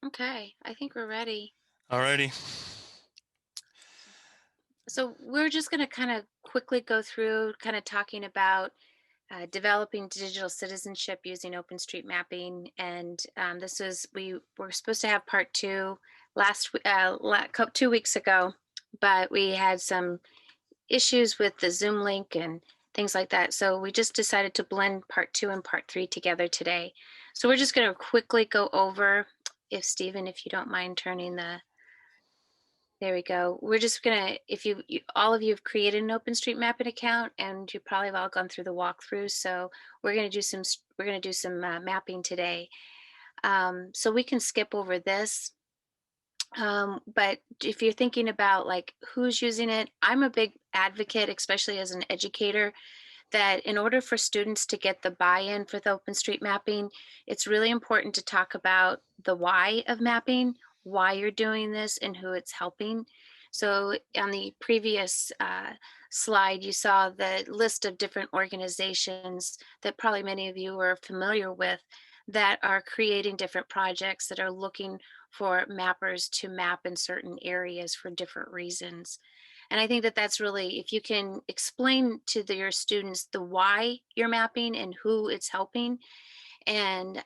Okay, I think we're ready. Alrighty. So we're just going to kind of quickly go through kind of talking about developing digital citizenship using OpenStreetMapping. And this is, we were supposed to have part two 2 weeks ago, but we had some issues with the Zoom link and things like that. So we just decided to blend part two and part three together today. So we're just going to quickly go over, if Stephen, if you don't mind turning the there we go. We're just gonna, if all of you have created an OpenStreetMapping account, and you probably have all gone through the walkthrough. So we're gonna do some mapping today. So we can skip over this. But if you're thinking about like who's using it, I'm a big advocate, especially as an educator, that in order for students to get the buy-in for the OpenStreetMapping, it's really important to talk about the why of mapping, why you're doing this, and who it's helping. So on the previous slide, you saw the list of different organizations that probably many of you are familiar with that are creating different projects that are looking for mappers to map in certain areas for different reasons. And I think that that's really, if you can explain to your students the why you're mapping and who it's helping, and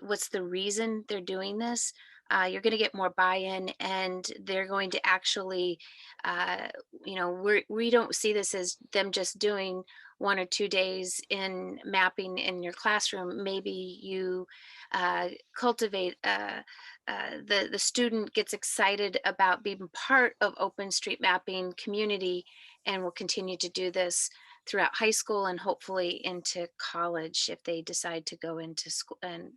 what's the reason they're doing this, you're going to get more buy-in, and they're going to actually, uh, we don't see this as them just doing 1 or 2 days in mapping in your classroom. Maybe you cultivate the student gets excited about being part of OpenStreetMapping community, and will continue to do this throughout high school and hopefully into college if they decide to go into school and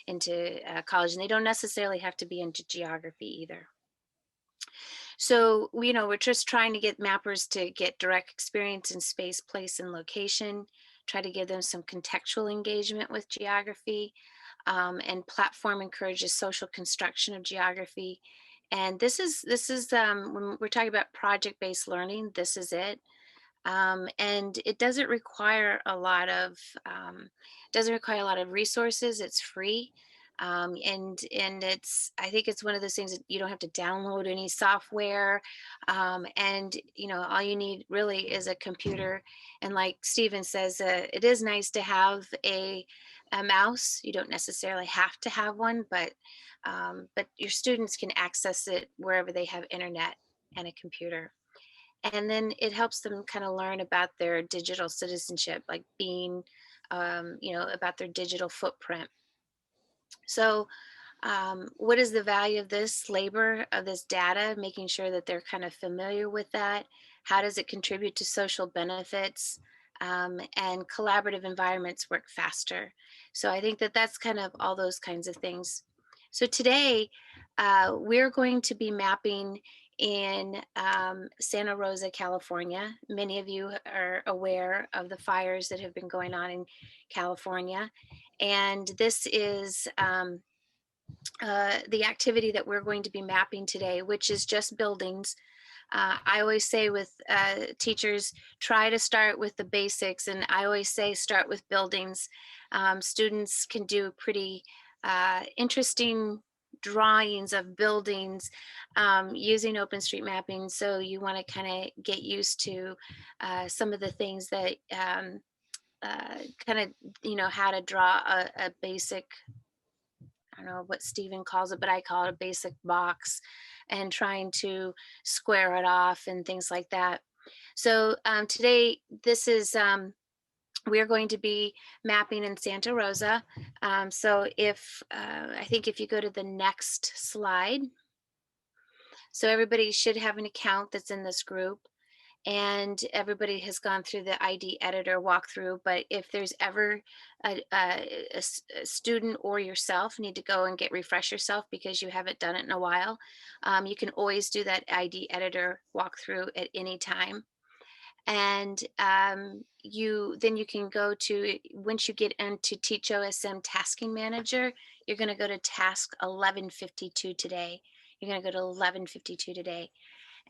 into college. And they don't necessarily have to be into geography either. So we're just trying to get mappers to get direct experience in space, place, and location. Try to give them some contextual engagement with geography, and platform encourages social construction of geography. And this is when we're talking about project-based learning. This is it. And it doesn't require a lot of resources. It's free. And it's, I think it's one of those things that you don't have to download any software. And all you need really is a computer. And like Steven says, it is nice to have a mouse. You don't necessarily have to have one, but your students can access it wherever they have internet and a computer. And then it helps them kind of learn about their digital citizenship, like being, about their digital footprint. So what is the value of this labor, of this data, making sure that they're kind of familiar with that? How does it contribute to social benefits? And collaborative environments work faster. So I think that that's kind of all those kinds of things. So today, we're going to be mapping in Santa Rosa, California. Many of you are aware of the fires that have been going on in California. And this is the activity that we're going to be mapping today, which is just buildings. I always say with teachers, try to start with the basics, and I always say start with buildings. Students can do pretty interesting drawings of buildings using OpenStreetMapping. So you want to kind of get used to some of the things that kind of, how to draw a basic, I don't know what Steven calls it, but I call it a basic box, and trying to square it off and things like that. So today, we're going to be mapping in Santa Rosa. So if I think if you go to the next slide, so everybody should have an account that's in this group, and everybody has gone through the ID editor walkthrough. But if there's ever a student or yourself need to go and get refresh yourself because you haven't done it in a while, you can always do that ID editor walkthrough at any time. And you can go to, once you get into Teach OSM Tasking Manager, you're going to go to task 1152 today. You're going to go to 1152 today,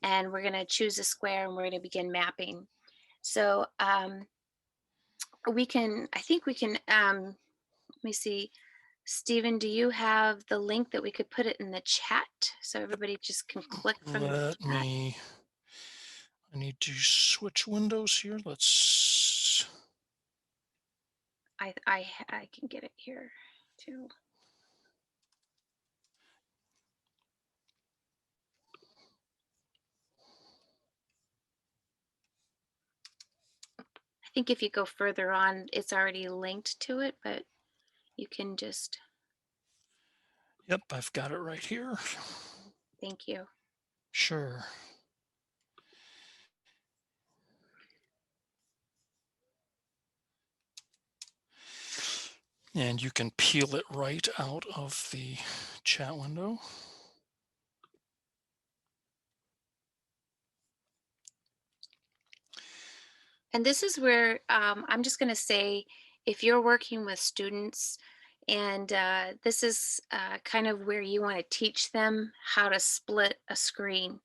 and we're going to choose a square, and we're going to begin mapping. So I think we can, let me see. Stephen, do you have the link that we could put it in the chat so everybody just can click from the Let chat? me, I need to switch windows here. Let's, I can get it here too. I think if you go further on, it's already linked to it, but you can just, yep, I've got it right here. thank you. Sure. And you can peel it right out of the chat window. And this is where I'm just going to say, if you're working with students, and this is kind of where you want to teach them how to split a screen.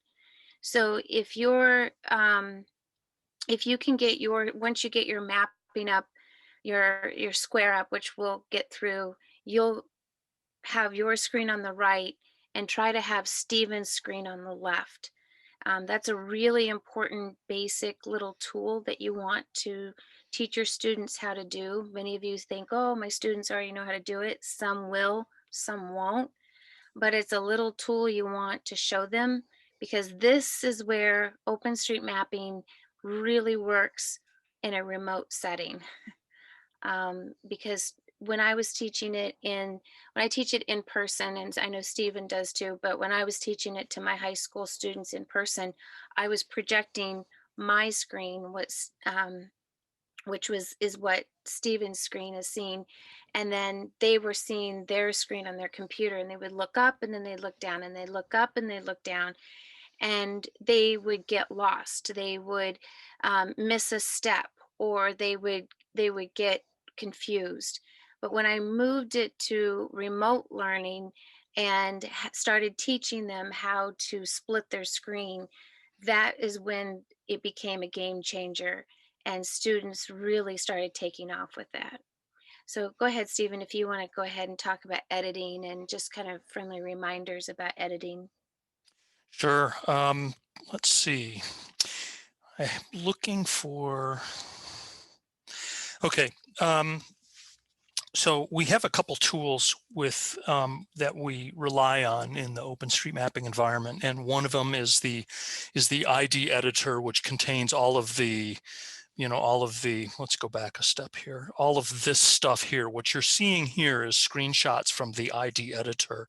So if you can get once you get your mapping up, your square up, which we'll get through, you'll have your screen on the right and try to have Steven's screen on the left. That's a really important basic little tool that you want to teach your students how to do. Many of you think, oh, my students already know how to do it. Some will, some won't, but it's a little tool you want to show them, because this is where OpenStreetMapping really works in a remote setting. Because when I was teaching it when I teach it in person, and I know Stephen does too, but when I was teaching it to my high school students in person, I was projecting my screen, which is what Stephen's screen is seeing. And then they were seeing their screen on their computer, and they would look up and then they look down and they look up and they look down, and they would get lost. They would miss a step, or they would get confused. But when I moved it to remote learning and started teaching them how to split their screen, that is when it became a game changer, and students really started taking off with that. So go ahead, Stephen, if you want to go ahead and talk about editing and just kind of friendly reminders about editing. Sure. Let's see. I'm looking for, okay. So we have a couple tools with that we rely on in the OpenStreetMapping environment, and one of them is the ID editor, which contains all of the, let's go back a step here, all of this stuff here. What you're seeing here is screenshots from the ID editor,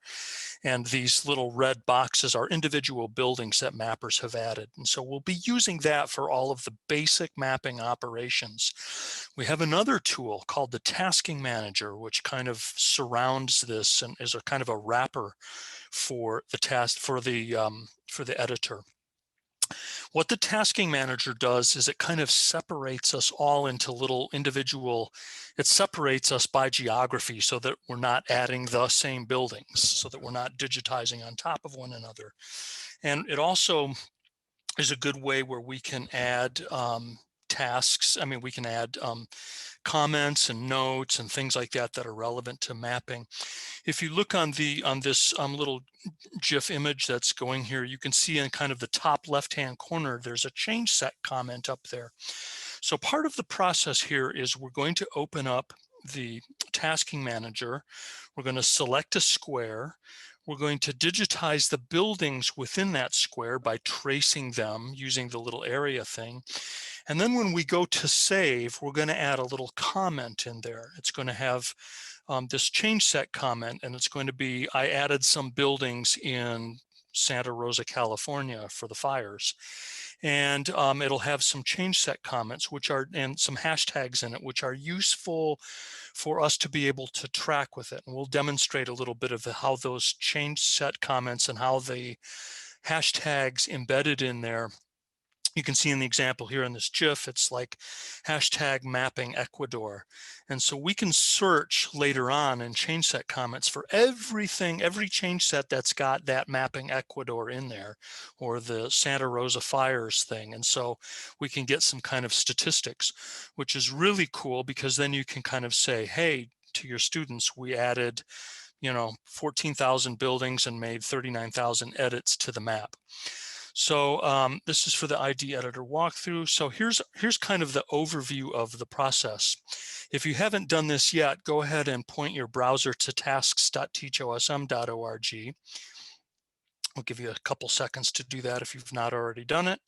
and these little red boxes are individual buildings that mappers have added. And so we'll be using that for all of the basic mapping operations. We have another tool called the Tasking Manager, which kind of surrounds this and is a kind of a wrapper for the for the editor. What the Tasking Manager does is it kind of separates us all into little individual, it separates us by geography so that we're not adding the same buildings, so that we're not digitizing on top of one another. And it also is a good way where we can add tasks. I mean, we can add comments and notes and things like that that are relevant to mapping. If you look on this little GIF image that's going here, you can see in kind of the top left-hand corner, there's a change set comment up there. So part of the process here is we're going to open up the tasking manager. We're going to select a square. We're going to digitize the buildings within that square by tracing them using the little area thing. And then when we go to save, we're going to add a little comment in there. It's going to have this change set comment, and it's going to be, I added some buildings in Santa Rosa, California for the fires. And it'll have some change set comments, and some hashtags in it, which are useful for us to be able to track with it. And we'll demonstrate a little bit of how those change set comments and how the hashtags embedded in there. You can see in the example here in this GIF, it's like hashtag mapping Ecuador. And so we can search later on in change set comments for everything, every change set that's got that mapping Ecuador in there, or the Santa Rosa fires thing. And so we can get some kind of statistics, which is really cool, because then you can kind of say, hey, to your students, we added, 14,000 buildings and made 39,000 edits to the map. So this is for the ID editor walkthrough. So here's kind of the overview of the process. If you haven't done this yet, go ahead and point your browser to tasks.teachosm.org. I'll give you a couple seconds to do that if you've not already done it.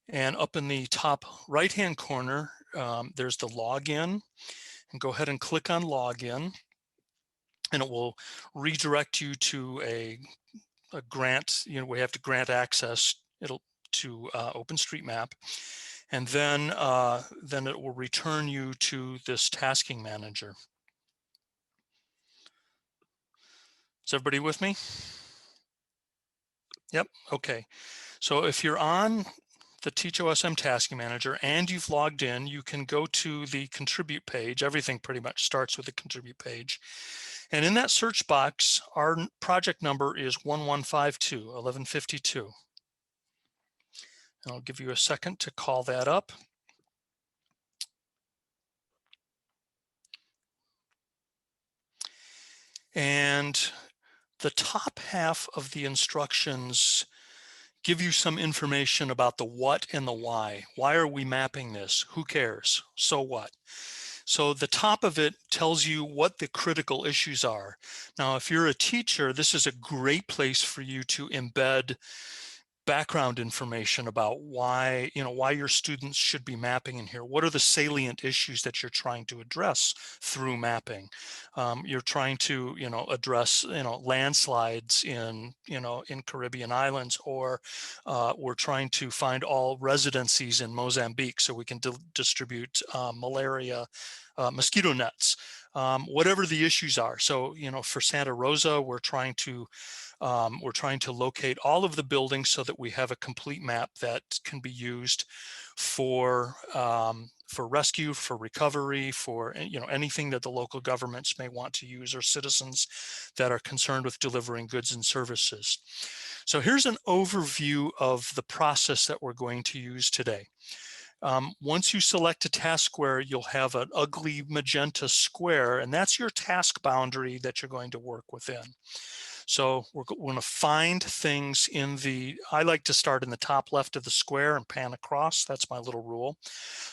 And up in the top right-hand corner, there's the login. And go ahead and click on login. And it will redirect you to a grant. We have to grant access to OpenStreetMap. And then it will return you to this tasking manager. Is everybody with me? Yep, okay. So if you're on the TeachOSM Tasking Manager and you've logged in, you can go to the contribute page. Everything pretty much starts with the contribute page. And in that search box, our project number is 1152. And I'll give you a second to call that up. And the top half of the instructions give you some information about the what and the why. Why are we mapping this? Who cares? So what? So the top of it tells you what the critical issues are. Now, if you're a teacher, this is a great place for you to embed background information about why your students should be mapping in here. What are the salient issues that you're trying to address through mapping? You're trying to address landslides in Caribbean islands, or we're trying to find all residencies in Mozambique so we can distribute malaria mosquito nets. Whatever the issues are. So for Santa Rosa, we're trying to locate all of the buildings so that we have a complete map that can be used for rescue, for recovery, for anything that the local governments may want to use, or citizens that are concerned with delivering goods and services. So here's an overview of the process that we're going to use today. Once you select a task square, you'll have an ugly magenta square, and that's your task boundary that you're going to work within. So we're going to find things I like to start in the top left of the square and pan across. That's my little rule.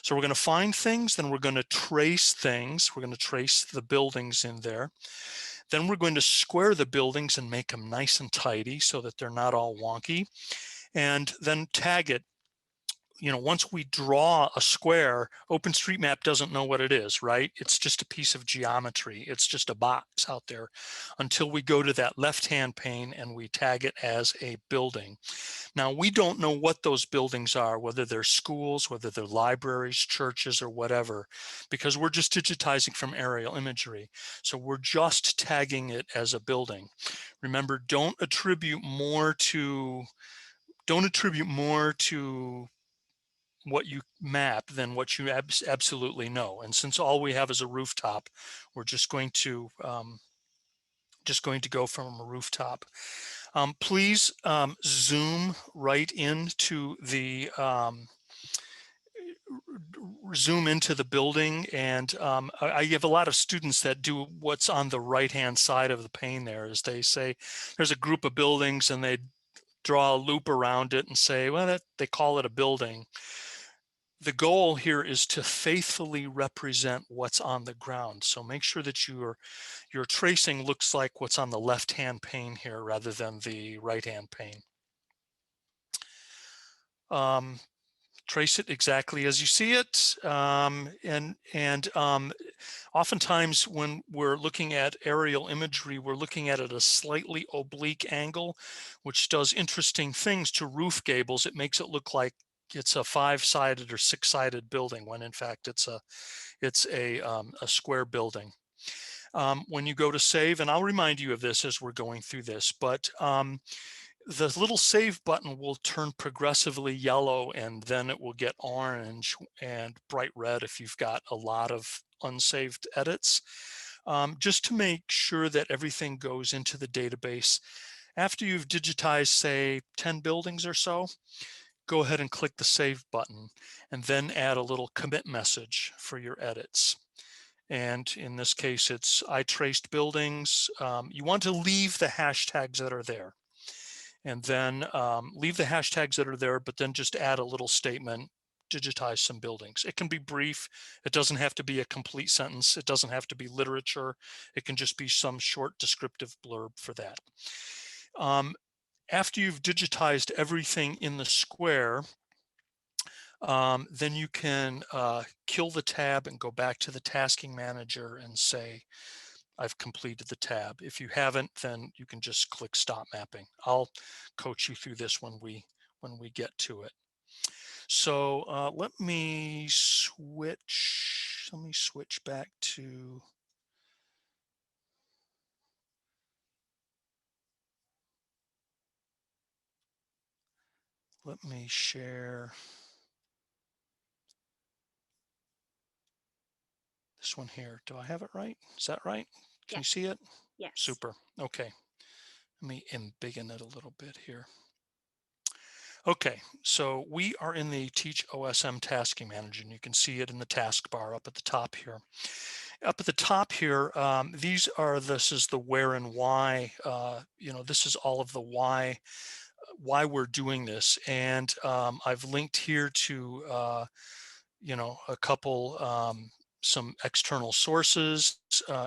So we're going to find things, then we're going to trace things. We're going to trace the buildings in there. Then we're going to square the buildings and make them nice and tidy so that they're not all wonky. And then tag it. Once we draw a square, OpenStreetMap doesn't know what it is, right? It's just a piece of geometry. It's just a box out there until we go to that left-hand pane and we tag it as a building. Now, we don't know what those buildings are, whether they're schools, whether they're libraries, churches, or whatever, because we're just digitizing from aerial imagery. So we're just tagging it as a building. Remember, don't attribute more to what you map than what you absolutely know. And since all we have is a rooftop, we're just going to go from a rooftop. Please zoom right into the building. And I have a lot of students that do what's on the right-hand side of the pane there, is they say there's a group of buildings and they draw a loop around it and say, well, they call it a building. The goal here is to faithfully represent what's on the ground. So make sure that your tracing looks like what's on the left-hand pane here rather than the right-hand pane. Trace it exactly as you see it. Oftentimes when we're looking at aerial imagery, we're looking at it at a slightly oblique angle, which does interesting things to roof gables. It makes it look like it's a 5-sided or 6-sided building, when in fact it's a square building. When you go to save, and I'll remind you of this as we're going through this, but the little save button will turn progressively yellow, and then it will get orange and bright red if you've got a lot of unsaved edits, just to make sure that everything goes into the database. After you've digitized, say, 10 buildings or so, go ahead and click the save button and then add a little commit message for your edits. And in this case, it's I traced buildings. You want to leave the hashtags that are there. And then leave the hashtags that are there, but then just add a little statement, digitize some buildings. It can be brief. It doesn't have to be a complete sentence. It doesn't have to be literature. It can just be some short descriptive blurb for that. After you've digitized everything in the square, then you can kill the tab and go back to the tasking manager and say, I've completed the tab. If you haven't, then you can just click stop mapping. I'll coach you through this when we get to it. So let me switch back to, let me share this one here. Do I have it right? Is that right? Can you Yes. see it? Yes. Super. Okay. Let me embiggen it a little bit here. Okay, so we are in the Teach OSM Tasking Manager, and you can see it in the taskbar up at the top here. Up at the top here, this is the where and why, this is all of the why we're doing this. And I've linked here to, a couple, some external sources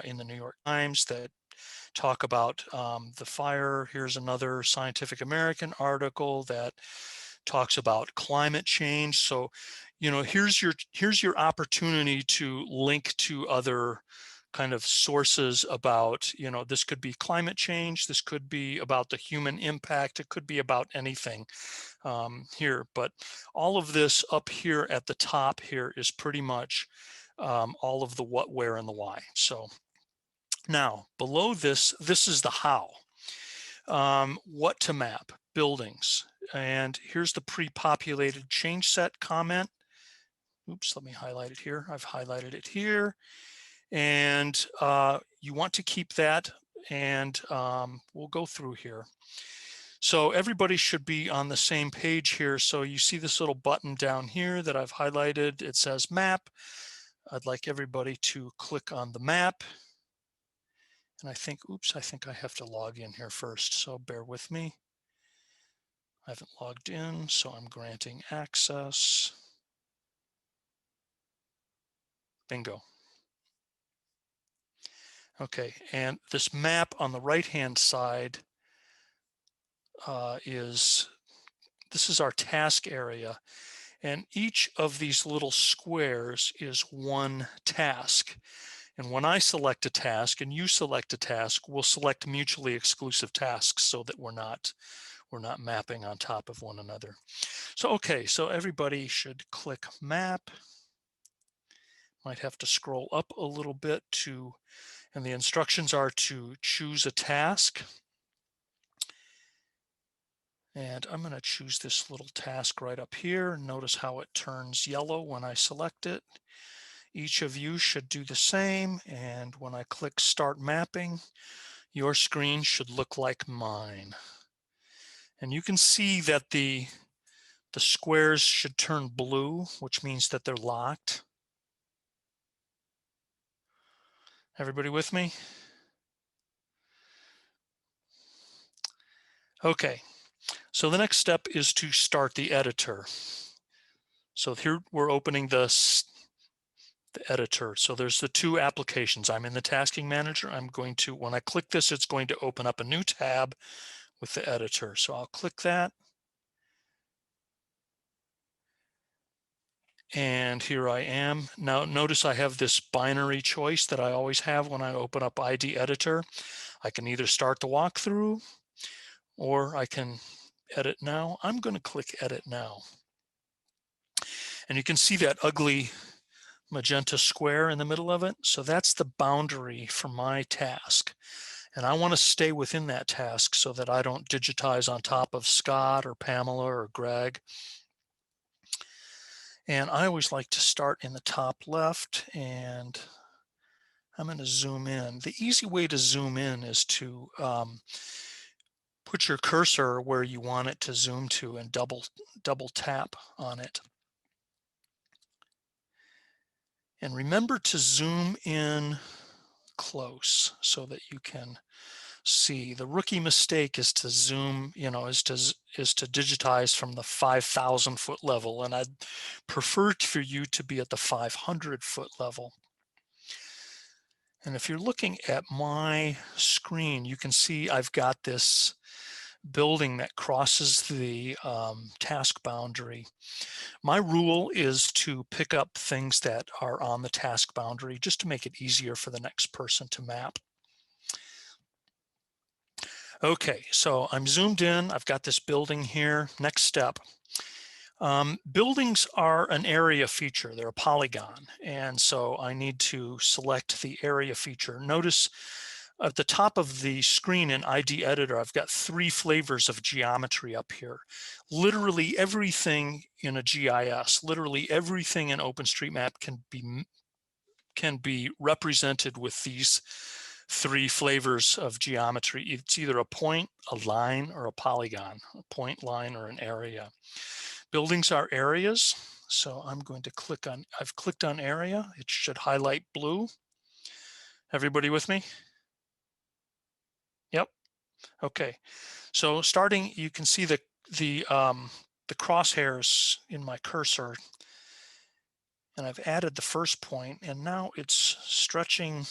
in the New York Times that talk about the fire. Here's another Scientific American article that talks about climate change. So, here's your opportunity to link to other kind of sources about, this could be climate change, this could be about the human impact, it could be about anything here. But all of this up here at the top here is pretty much all of the what, where, and the why. So now below this is the how. What to map, buildings. And here's the pre-populated change set comment. Oops, let me highlight it here. I've highlighted it here. And you want to keep that, and we'll go through here. So everybody should be on the same page here. So you see this little button down here that I've highlighted. It says map. I'd like everybody to click on the map. And I think I have to log in here first, so bear with me. I haven't logged in, so I'm granting access. Bingo. Okay, and this map on the right-hand side this is our task area. And each of these little squares is one task. And when I select a task and you select a task, we'll select mutually exclusive tasks so that we're not mapping on top of one another. So, okay, so everybody should click map. Might have to scroll up a little bit and the instructions are to choose a task. And I'm going to choose this little task right up here. Notice how it turns yellow when I select it. Each of you should do the same. And when I click start mapping, your screen should look like mine. And you can see that the squares should turn blue, which means that they're locked. Everybody with me? Okay, so the next step is to start the editor. So here we're opening the editor. So there's the two applications. I'm in the tasking manager. When I click this, it's going to open up a new tab with the editor. So I'll click that. And here I am. Now notice I have this binary choice that I always have when I open up ID Editor. I can either start the walkthrough or I can edit now. I'm going to click edit now. And you can see that ugly magenta square in the middle of it. So that's the boundary for my task. And I want to stay within that task so that I don't digitize on top of Scott or Pamela or Greg. And I always like to start in the top left, and I'm going to zoom in. The easy way to zoom in is to put your cursor where you want it to zoom to and double tap on it. And remember to zoom in close so that you can see. The rookie mistake is to zoom, is to digitize from the 5,000 foot level, and I'd prefer for you to be at the 500 foot level. And if you're looking at my screen, you can see I've got this building that crosses the task boundary. My rule is to pick up things that are on the task boundary just to make it easier for the next person to map. Okay, so I'm zoomed in. I've got this building here. Next step. Buildings are an area feature. They're a polygon. And so I need to select the area feature. Notice at the top of the screen in ID Editor, I've got 3 flavors of geometry up here. Literally everything in a GIS, literally everything in OpenStreetMap can be represented with these 3 flavors of geometry. It's either a point, a line, or a polygon, a point, line, or an area. Buildings are areas. So I'm going to I've clicked on area. It should highlight blue. Everybody with me? Yep. Okay. So starting, you can see the crosshairs in my cursor, and I've added the first point, and now it's stretching.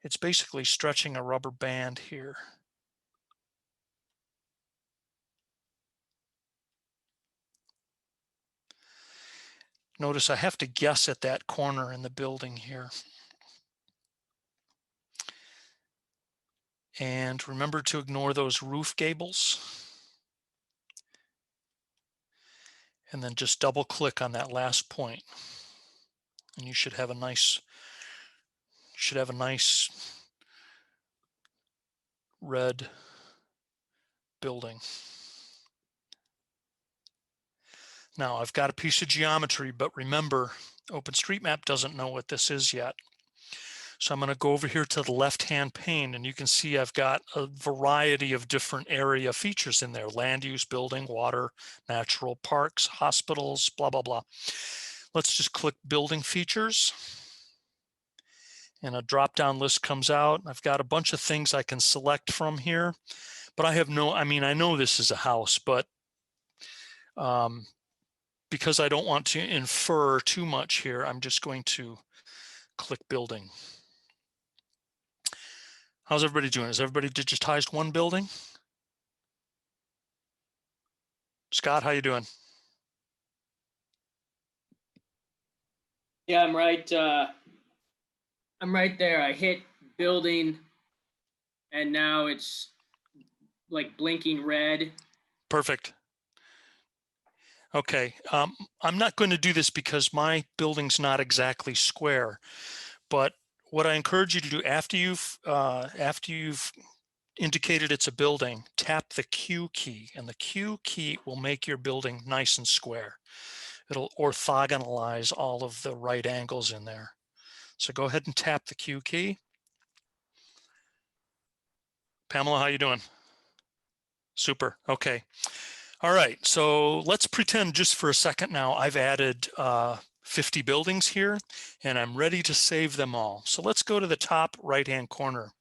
It's basically stretching a rubber band here. Notice I have to guess at that corner in the building here. And remember to ignore those roof gables. And then just double click on that last point. And you should have a nice red building. Now I've got a piece of geometry, but remember, OpenStreetMap doesn't know what this is yet. So I'm going to go over here to the left-hand pane, and you can see I've got a variety of different area features in there: land use, building, water, natural, parks, hospitals, blah, blah, blah. Let's just click building features, and a drop-down list comes out. I've got a bunch of things I can select from here, but I know this is a house, but because I don't want to infer too much here, I'm just going to click building. How's everybody doing? Has everybody digitized one building? Scott, how you doing? Yeah, I'm right there. I hit building and now it's like blinking red. Perfect. Okay, I'm not going to do this because my building's not exactly square, but what I encourage you to do after you've indicated it's a building, tap the Q key, and the Q key will make your building nice and square. It'll orthogonalize all of the right angles in there. So go ahead and tap the Q key. Pamela, how you doing? Super. Okay. All right. So let's pretend just for a second now I've added 50 buildings here, and I'm ready to save them all. So let's go to the top right-hand corner,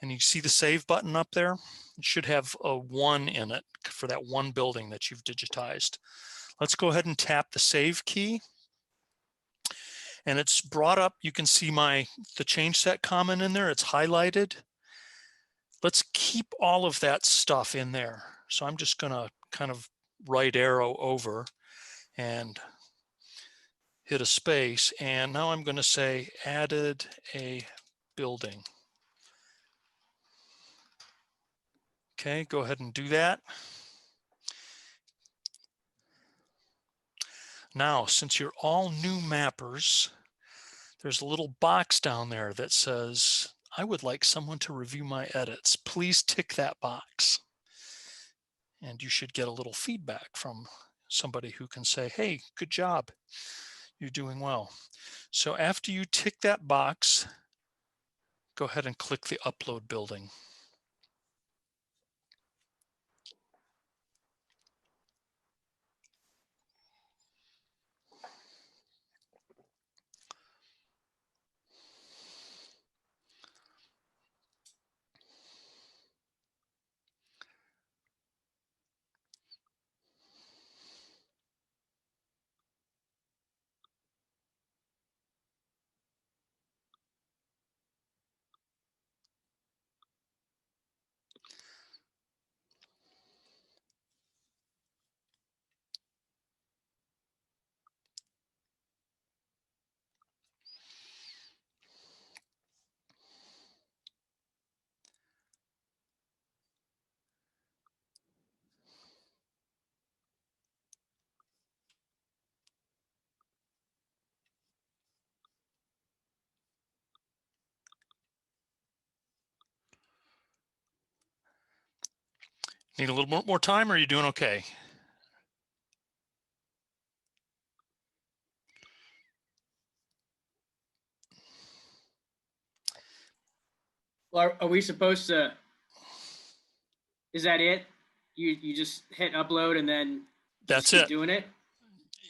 and you see the save button up there. It should have a 1 in it for that one building that you've digitized. Let's go ahead and tap the save key, and it's brought up. You can see the change set comment in there. It's highlighted. Let's keep all of that stuff in there. So I'm just going to kind of right arrow over and hit a space, and now I'm going to say added a building. Okay, go ahead and do that. Now, since you're all new mappers, there's a little box down there that says, I would like someone to review my edits. Please tick that box. And you should get a little feedback from somebody who can say, hey, good job. You're doing well. So after you tick that box, go ahead and click the upload building. Need a little more time, or are you doing okay? Well, are we supposed to, is that it? You just hit upload and then just That's keep it. doing it?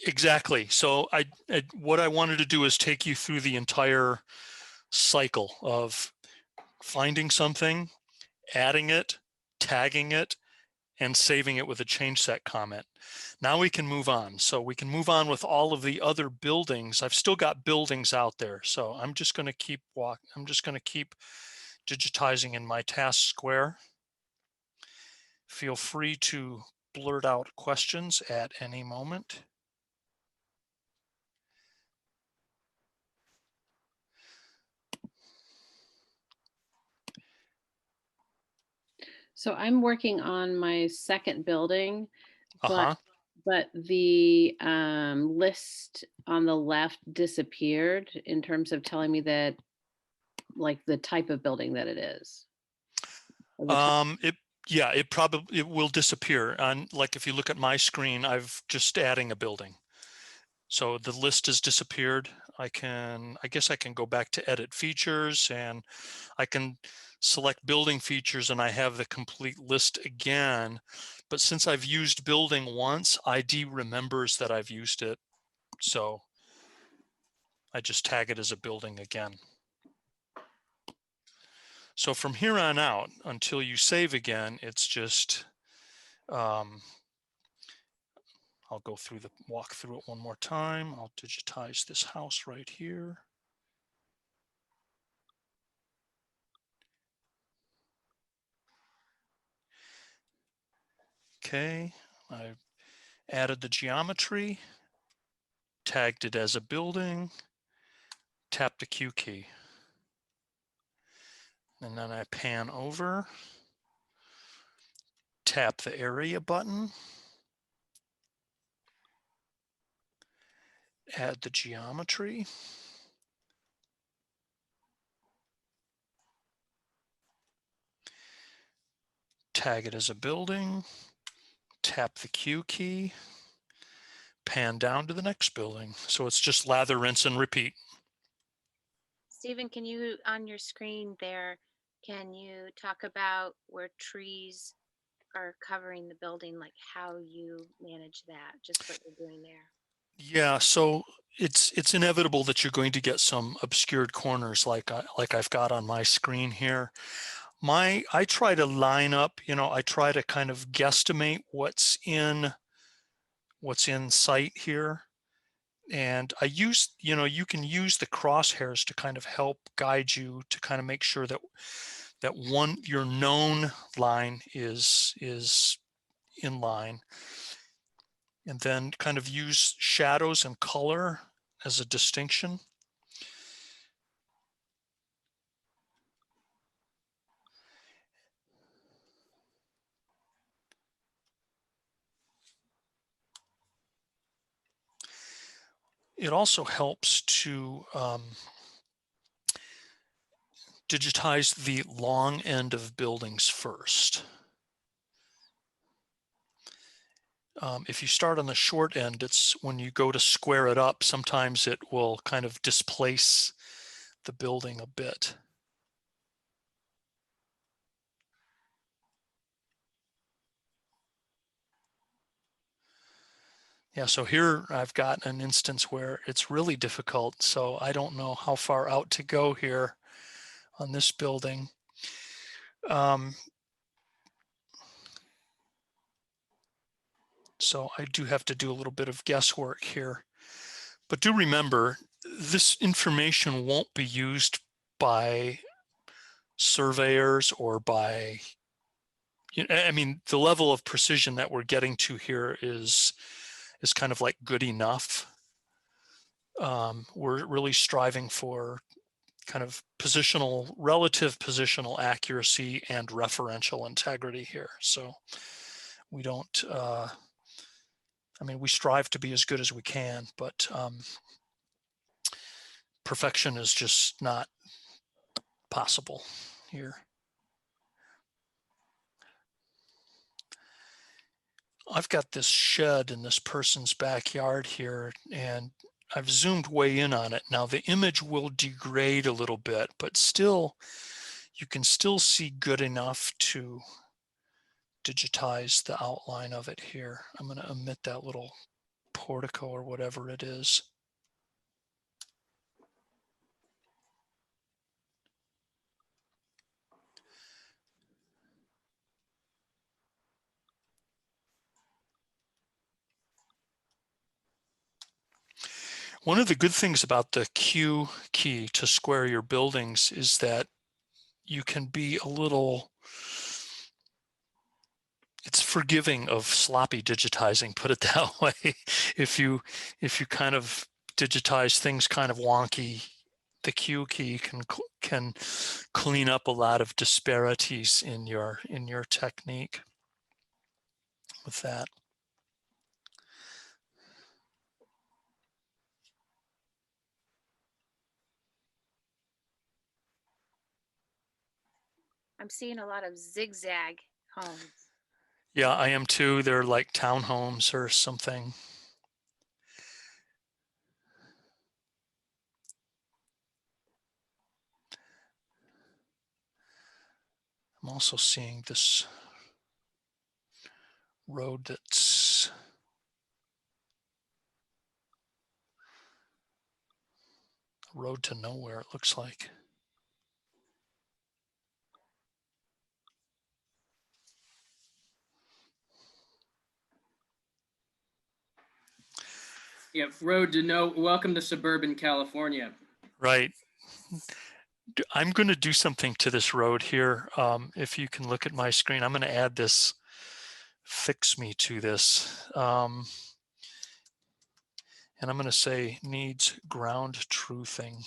Exactly. So what I wanted to do is take you through the entire cycle of finding something, adding it, tagging it, and saving it with a change set comment. Now we can move on. So we can move on with all of the other buildings. I've still got buildings out there. So I'm just going to keep digitizing in my task square. Feel free to blurt out questions at any moment. So I'm working on my second building, Uh-huh. but the list on the left disappeared in terms of telling me that, like, the type of building that it is. Or the type. It will disappear. And like if you look at my screen, I've just adding a building. So the list has disappeared. I guess I can go back to edit features, and I can select building features, and I have the complete list again. But since I've used building once, ID remembers that I've used it. So I just tag it as a building again. So from here on out, until you save again, it's just, I'll walk through it one more time. I'll digitize this house right here. Okay, I added the geometry, tagged it as a building, tapped the Q key. And then I pan over, tap the area button, add the geometry, tag it as a building, tap the Q key, pan down to the next building. So it's just lather, rinse, and repeat. Stephen, can you, on your screen there, can you talk about where trees are covering the building, like how you manage that, just what you're doing there? Yeah, so it's inevitable that you're going to get some obscured corners like I've got on my screen here. I try to line up, I try to kind of guesstimate what's in sight here. And I use, you can use the crosshairs to kind of help guide you to kind of make sure that your known line is in line, and then kind of use shadows and color as a distinction. It also helps to digitize the long end of buildings first. If you start on the short end, it's when you go to square it up, sometimes it will kind of displace the building a bit. Yeah, so here I've got an instance where it's really difficult, so I don't know how far out to go here on this building. So I do have to do a little bit of guesswork here. But do remember, this information won't be used by surveyors or by, I mean, the level of precision that we're getting to here is kind of like good enough. We're really striving for kind of relative positional accuracy and referential integrity here. So we don't, I mean, we strive to be as good as we can, but perfection is just not possible here. I've got this shed in this person's backyard here, and I've zoomed way in on it. Now the image will degrade a little bit, but still, you can still see good enough to digitize the outline of it here. I'm going to omit that little portico or whatever it is. One of the good things about the Q key to square your buildings is that you can be a little, it's forgiving of sloppy digitizing, put it that way. If you kind of digitize things kind of wonky, the Q key can clean up a lot of disparities in your technique with that. I'm seeing a lot of zigzag homes. Yeah, I am too. They're like townhomes or something. I'm also seeing this road that's a road to nowhere, it looks like. Yep, road to no. Welcome to suburban California. Right. I'm going to do something to this road here. If you can look at my screen, I'm going to add this fix me to this. And I'm going to say needs ground truthing.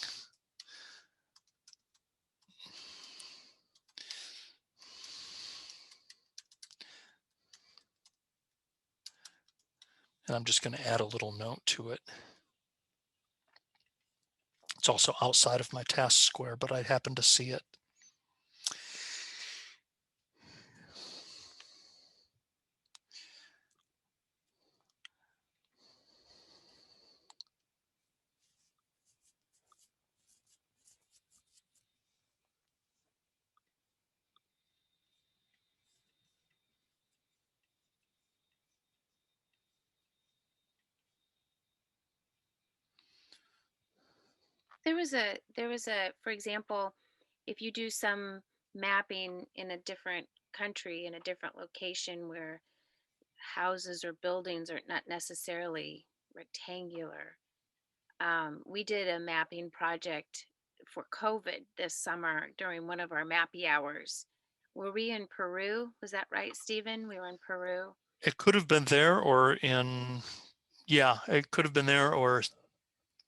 And I'm just going to add a little note to it. It's also outside of my task square, but I happen to see it. There was a, for example, if you do some mapping in a different country, in a different location where houses or buildings are not necessarily rectangular. We did a mapping project for COVID this summer during one of our mappy hours. Were we in Peru? Was that right, Stephen? We were in Peru. It could have been there or in, yeah, it could have been there, or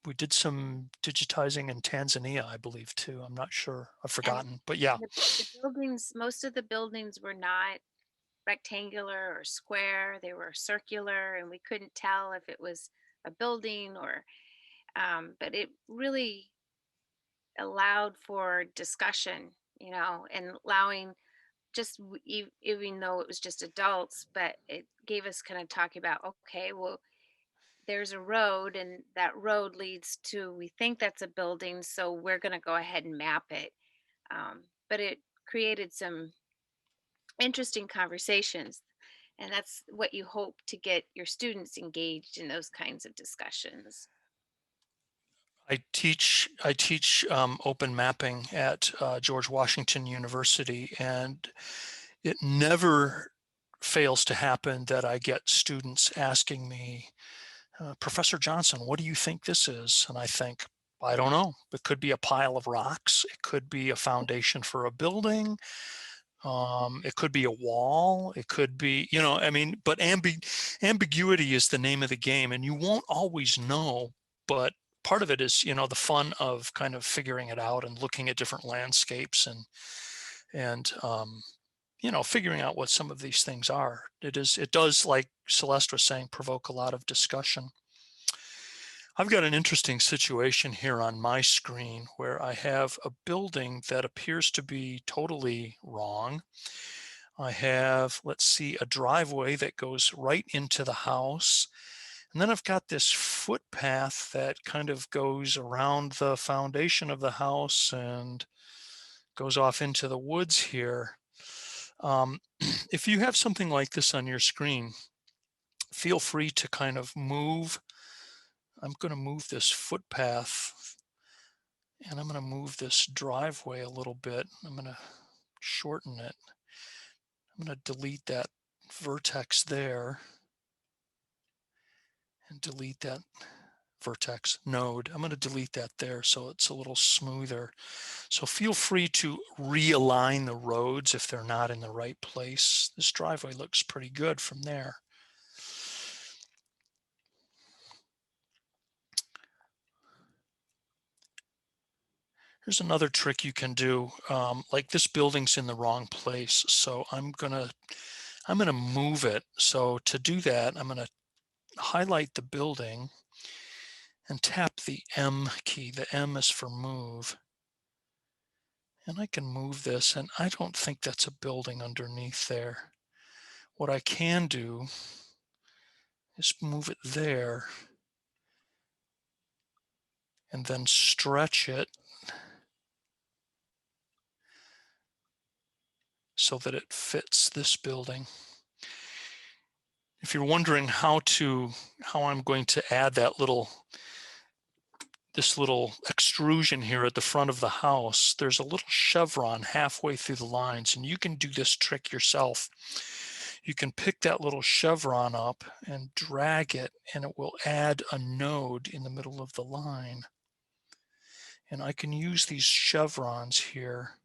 we did some digitizing in Tanzania, I believe, too. I'm not sure. I've And forgotten, but yeah. the buildings, most of the buildings were not rectangular or square. They were circular, and we couldn't tell if it was a building or, but it really allowed for discussion, you know, and allowing just even though it was just adults, but it gave us kind of talking about, okay, well, there's a road and that road leads to, we think that's a building, so we're going to go ahead and map it. But it created some interesting conversations, and that's what you hope to get your students engaged in, those kinds of discussions. I teach open mapping at George Washington University, and it never fails to happen that I get students asking me, Professor Johnson, what do you think this is? And I think, I don't know. It could be a pile of rocks. It could be a foundation for a building. It could be a wall. It could be, you know, I mean, but ambiguity is the name of the game, and you won't always know. But part of it is, you know, the fun of kind of figuring it out and looking at different landscapes and you know, figuring out what some of these things are. It does, like Celeste was saying, provoke a lot of discussion. I've got an interesting situation here on my screen where I have a building that appears to be totally wrong. I have, let's see, a driveway that goes right into the house. And then I've got this footpath that kind of goes around the foundation of the house and goes off into the woods here. If you have something like this on your screen, feel free to kind of move. I'm going to move this footpath and I'm going to move this driveway a little bit. I'm going to shorten it. I'm going to delete that vertex there and delete that vertex node. I'm going to delete that there so it's a little smoother. So feel free to realign the roads if they're not in the right place. This driveway looks pretty good from there. Here's another trick you can do. Like this building's in the wrong place, so I'm gonna move it. So to do that, I'm gonna highlight the building and tap the M key. The M is for move. And I can move this, and I don't think that's a building underneath there. What I can do is move it there and then stretch it so that it fits this building. If you're wondering how I'm going to add this little extrusion here at the front of the house, there's a little chevron halfway through the lines, and you can do this trick yourself. You can pick that little chevron up and drag it, and it will add a node in the middle of the line. And I can use these chevrons here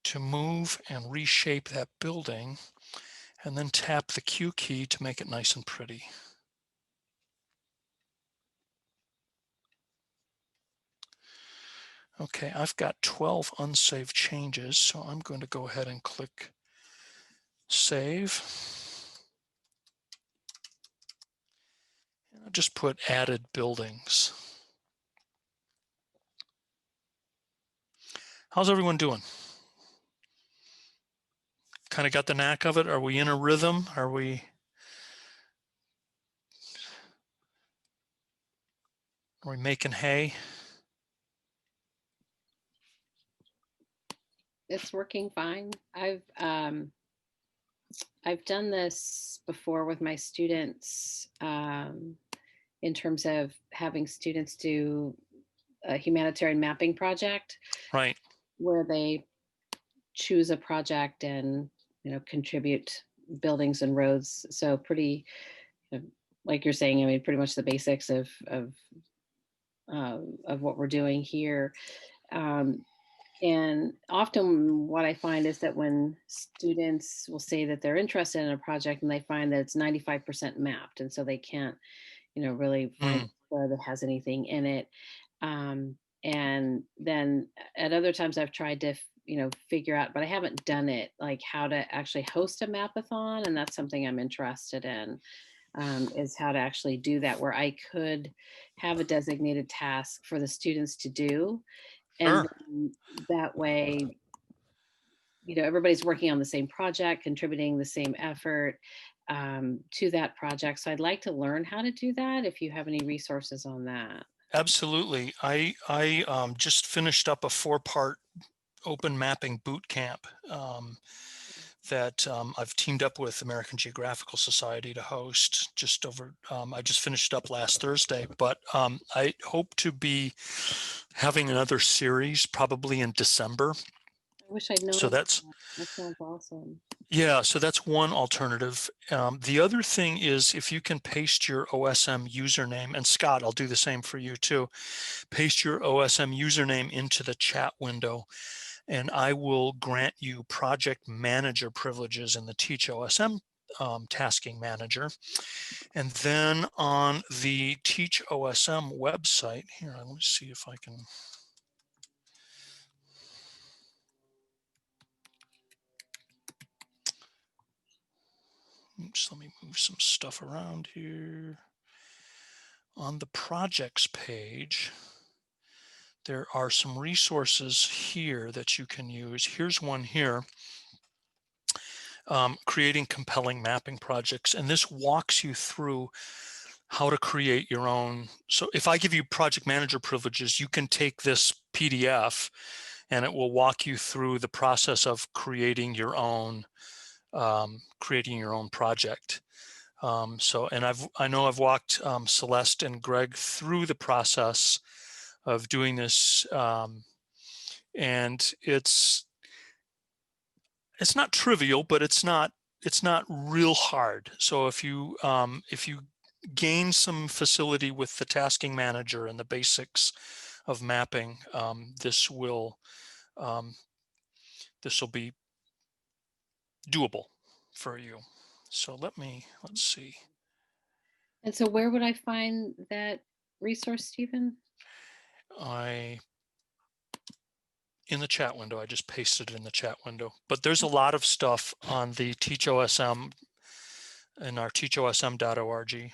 to move and reshape that building, and then tap the Q key to make it nice and pretty. Okay, I've got 12 unsaved changes, so I'm going to go ahead and click Save. And I'll just put added buildings. How's everyone doing? Kind of got the knack of it? Are we in a rhythm? Are we making hay? It's working fine. I've done this before with my students in terms of having students do a humanitarian mapping project Right. where they choose a project and contribute buildings and roads. So pretty, like you're saying, I mean, pretty much the basics of what we're doing here. And often what I find is that when students will say that they're interested in a project and they find that it's 95% mapped, and so they can't, really find where that has anything in it. And then at other times I've tried to, figure out, but I haven't done it, like how to actually host a mapathon. And that's something I'm interested in, is how to actually do that, where I could have a designated task for the students to do. And then that way, everybody's working on the same project, contributing the same effort to that project. So I'd like to learn how to do that, if you have any resources on that. Absolutely. I just finished up a 4-part open mapping boot camp that I've teamed up with American Geographical Society to host. I just finished up last Thursday, but I hope to be having another series probably in December. I wish I'd known. So that sounds awesome. Yeah, so that's one alternative. The other thing is, if you can paste your OSM username, and Scott, I'll do the same for you too, paste your OSM username into the chat window, and I will grant you project manager privileges in the Teach OSM tasking manager. And then on the Teach OSM website, here, let me see if I can. Oops, let me move some stuff around here. On the projects page, there are some resources here that you can use. Here's one here, creating compelling mapping projects. And this walks you through how to create your own. So if I give you project manager privileges, you can take this PDF and it will walk you through the process of creating your own project. And I know I've walked Celeste and Greg through the process of doing this, and it's not trivial, but it's not real hard. So if you gain some facility with the tasking manager and the basics of mapping, this will be doable for you. So let's see. And so where would I find that resource, Stephen? In the chat window, I just pasted it in the chat window, but there's a lot of stuff on the Teach OSM and our teachosm.org.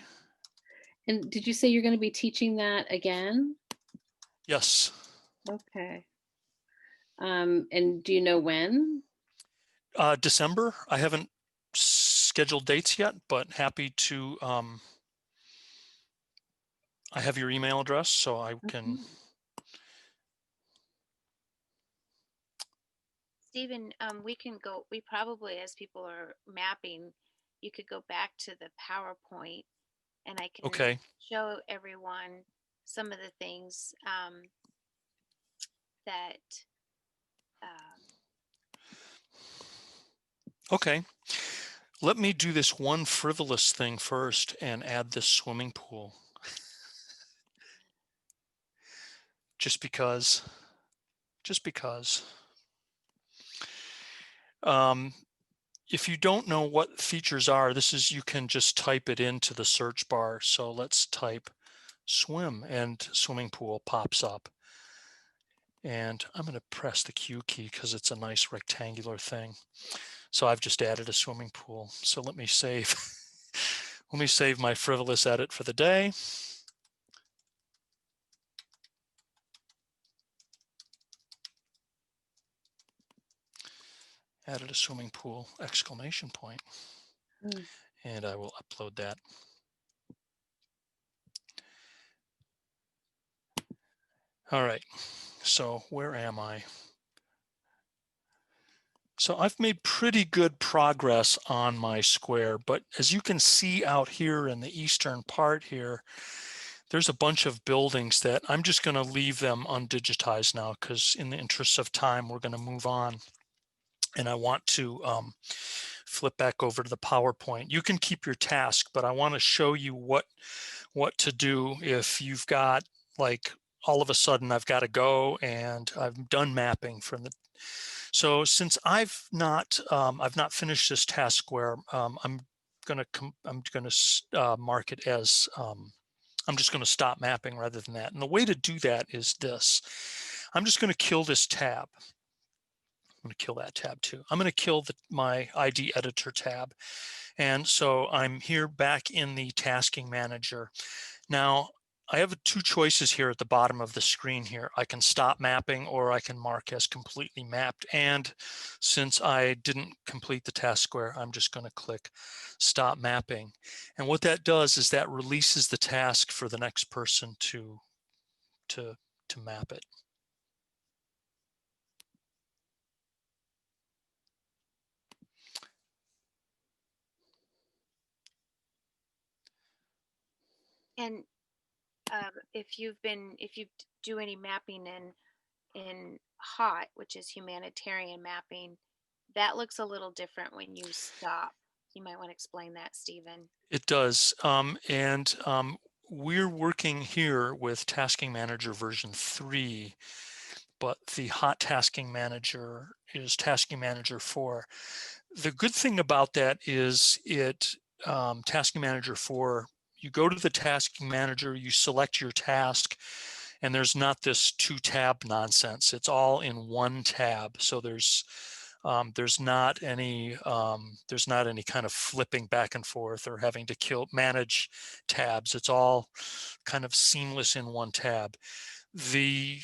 And did you say you're going to be teaching that again? Yes. Okay. And do you know when? December. I haven't scheduled dates yet, but happy to. I have your email address, so I can. Stephen, we probably, as people are mapping, you could go back to the PowerPoint and I can show everyone some of the things that. Okay. Let me do this one frivolous thing first and add this swimming pool. Just because. If you don't know what features are, you can just type it into the search bar. So let's type swim and swimming pool pops up. And I'm going to press the Q key because it's a nice rectangular thing. So I've just added a swimming pool. So let me save. Let me save my frivolous edit for the day. Added a swimming pool, exclamation point. And I will upload that. All right, so where am I? So I've made pretty good progress on my square, but as you can see out here in the eastern part here, there's a bunch of buildings that I'm just going to leave them undigitized now because in the interest of time, we're going to move on. And I want to flip back over to the PowerPoint. You can keep your task, but I want to show you what to do if you've got, like, all of a sudden I've got to go and I've done mapping from the. So since I've not finished this task square, I'm gonna mark it as I'm just going to stop mapping rather than that. And the way to do that is this. I'm just going to kill this tab. I'm going to kill that tab too. I'm going to kill my ID editor tab. And so I'm here back in the tasking manager. Now, I have two choices here at the bottom of the screen here. I can stop mapping or I can mark as completely mapped. And since I didn't complete the task square, I'm just going to click stop mapping. And what that does is that releases the task for the next person to map it. And if you do any mapping in HOT, which is humanitarian mapping, that looks a little different when you stop. You might want to explain that, Stephen. It does. We're working here with Tasking Manager version 3, but the HOT Tasking Manager is Tasking Manager 4. The good thing about that is Tasking Manager 4, you go to the Tasking Manager, you select your task, and there's not this 2-tab nonsense. It's all in one tab. So there's not any kind of flipping back and forth or having to manage tabs. It's all kind of seamless in one tab. The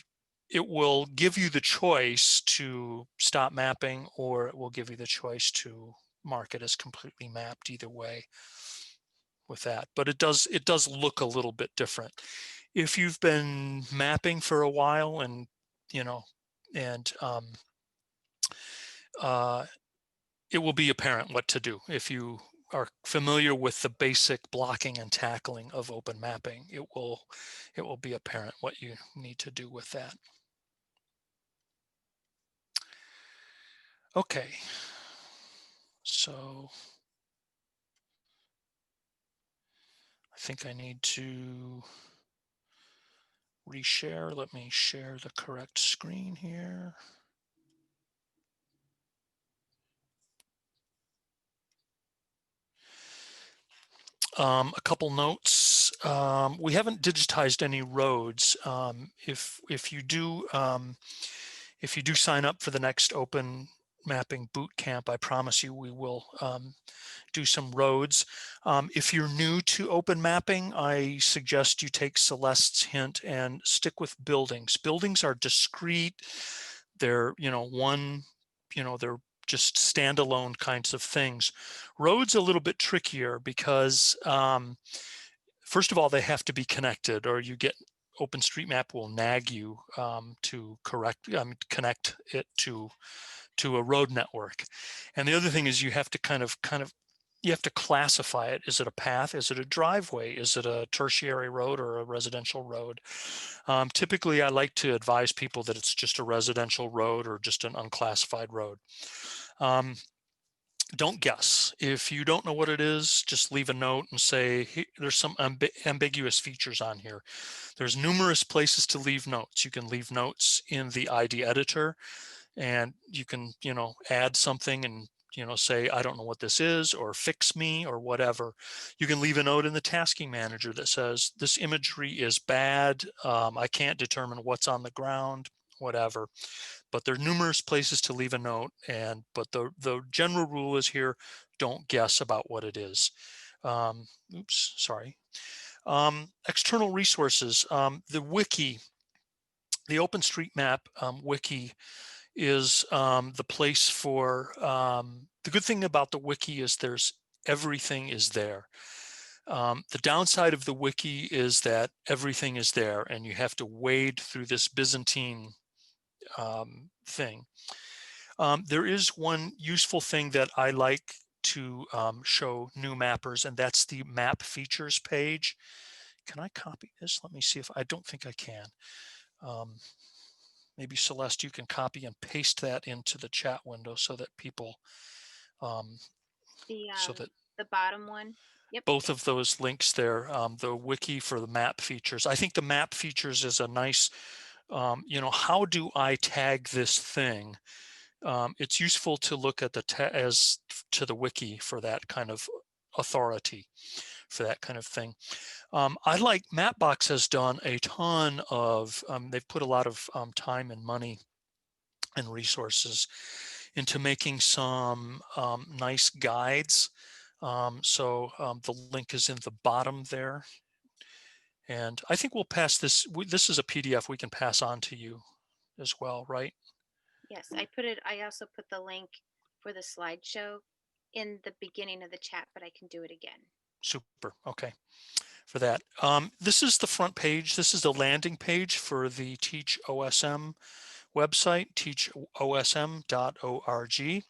it will give you the choice to stop mapping, or it will give you the choice to mark it as completely mapped. Either way with that, but it does look a little bit different. If you've been mapping for a while, and and it will be apparent what to do. If you are familiar with the basic blocking and tackling of open mapping, it will be apparent what you need to do with that. Okay, so I think I need to reshare. Let me share the correct screen here. A couple notes. We haven't digitized any roads. If you do sign up for the next Open Mapping Boot Camp, I promise you we will do some roads. If you're new to open mapping, I suggest you take Celeste's hint and stick with buildings. Buildings are discrete. They're they're just standalone kinds of things. Roads a little bit trickier because first of all, they have to be connected, or you get OpenStreetMap will nag you to connect it to a road network. And the other thing is you have to you have to classify it. Is it a path? Is it a driveway? Is it a tertiary road or a residential road? Typically, I like to advise people that it's just a residential road or just an unclassified road. Don't guess. If you don't know what it is, just leave a note and say, hey, there's some ambiguous features on here. There's numerous places to leave notes. You can leave notes in the ID editor, and you can, add something and, say, I don't know what this is, or fix me, or whatever. You can leave a note in the tasking manager that says, this imagery is bad. I can't determine what's on the ground, whatever. But there are numerous places to leave a note, but the general rule is here, don't guess about what it is. Oops, sorry. External resources. The wiki, the OpenStreetMap wiki is the place for, the good thing about the wiki is everything is there. The downside of the wiki is that everything is there and you have to wade through this Byzantine thing. There is one useful thing that I like to show new mappers, and that's the map features page. Can I copy this? Let me see if I don't think I can. Maybe Celeste, you can copy and paste that into the chat window so that people, so that the bottom one. Yep. Both of those links there, the wiki for the map features. I think the map features is a nice, how do I tag this thing? It's useful to look at the wiki for that kind of authority, for that kind of thing. I like Mapbox has done a ton of, they've put a lot of time and money and resources into making some nice guides. The link is in the bottom there. And I think we'll pass this. This is a PDF we can pass on to you as well, right? Yes, I also put the link for the slideshow in the beginning of the chat, but I can do it again. Super. Okay. For that. This is the front page. This is the landing page for the Teach OSM website, teachosm.org.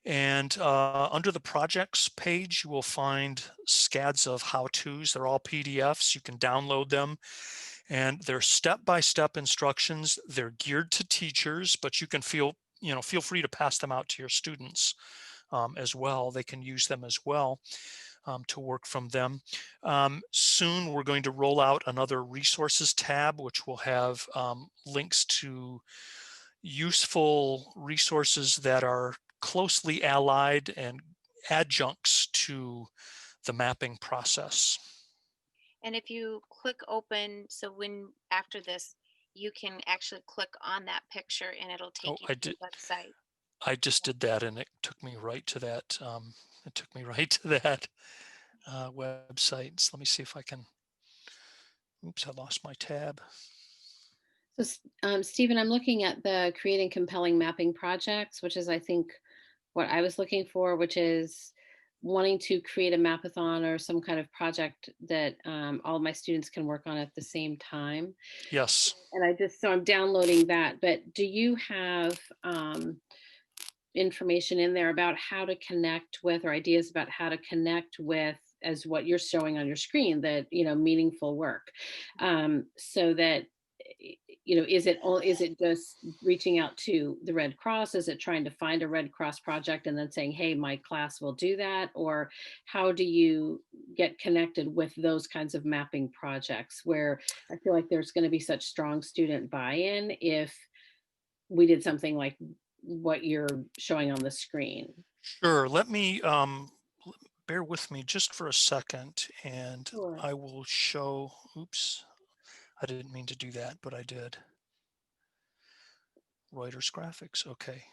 And under the projects page, you will find scads of how-tos. They're all PDFs. You can download them. And they're step-by-step instructions. They're geared to teachers, but you can feel free to pass them out to your students as well. They can use them as well. To work from them. Soon we're going to roll out another resources tab, which will have links to useful resources that are closely allied and adjuncts to the mapping process. And if you click open, so after this, you can actually click on that picture and it'll take you to the website. I just did that and it took me right to that. Website. So let me see if I can. Oops, I lost my tab. So, Stephen, I'm looking at the creating compelling mapping projects, which is, I think, what I was looking for, which is wanting to create a mapathon or some kind of project that all of my students can work on at the same time. Yes. And so I'm downloading that. But do you have information in there about how to connect with, or ideas about how to connect with, as what you're showing on your screen, that, meaningful work, so that, is it just reaching out to the Red Cross? Is it trying to find a Red Cross project and then saying, hey, my class will do that? Or how do you get connected with those kinds of mapping projects, where I feel like there's going to be such strong student buy-in if we did something like what you're showing on the screen? Sure. Let me bear with me just for a second, and Sure. I will show. Oops, I didn't mean to do that, but I did. Reuters graphics. Okay.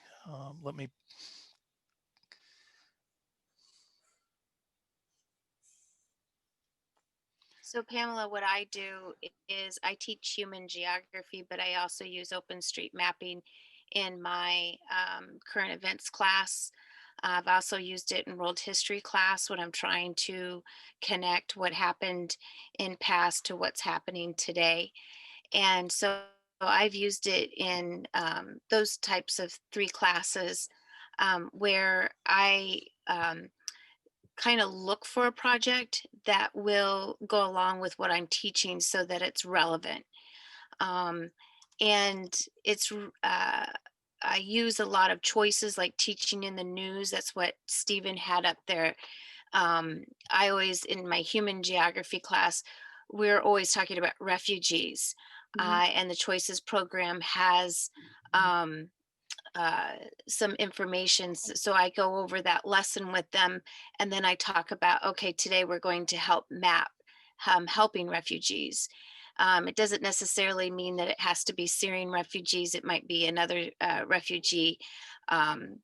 Let me. So Pamela, what I do is I teach human geography, but I also use OpenStreetMapping in my current events class. I've also used it in world history class when I'm trying to connect what happened in past to what's happening today. And so I've used it in those types of three classes where I kind of look for a project that will go along with what I'm teaching so that it's relevant. Um, and I use a lot of choices like teaching in the news. That's what Stephen had up there. I always, in my human geography class, we're always talking about refugees. Mhm. And the Choices program has um, some information. So I go over that lesson with them. And then I talk about, okay, today we're going to help map helping refugees. It doesn't necessarily mean that it has to be Syrian refugees. It might be another refugee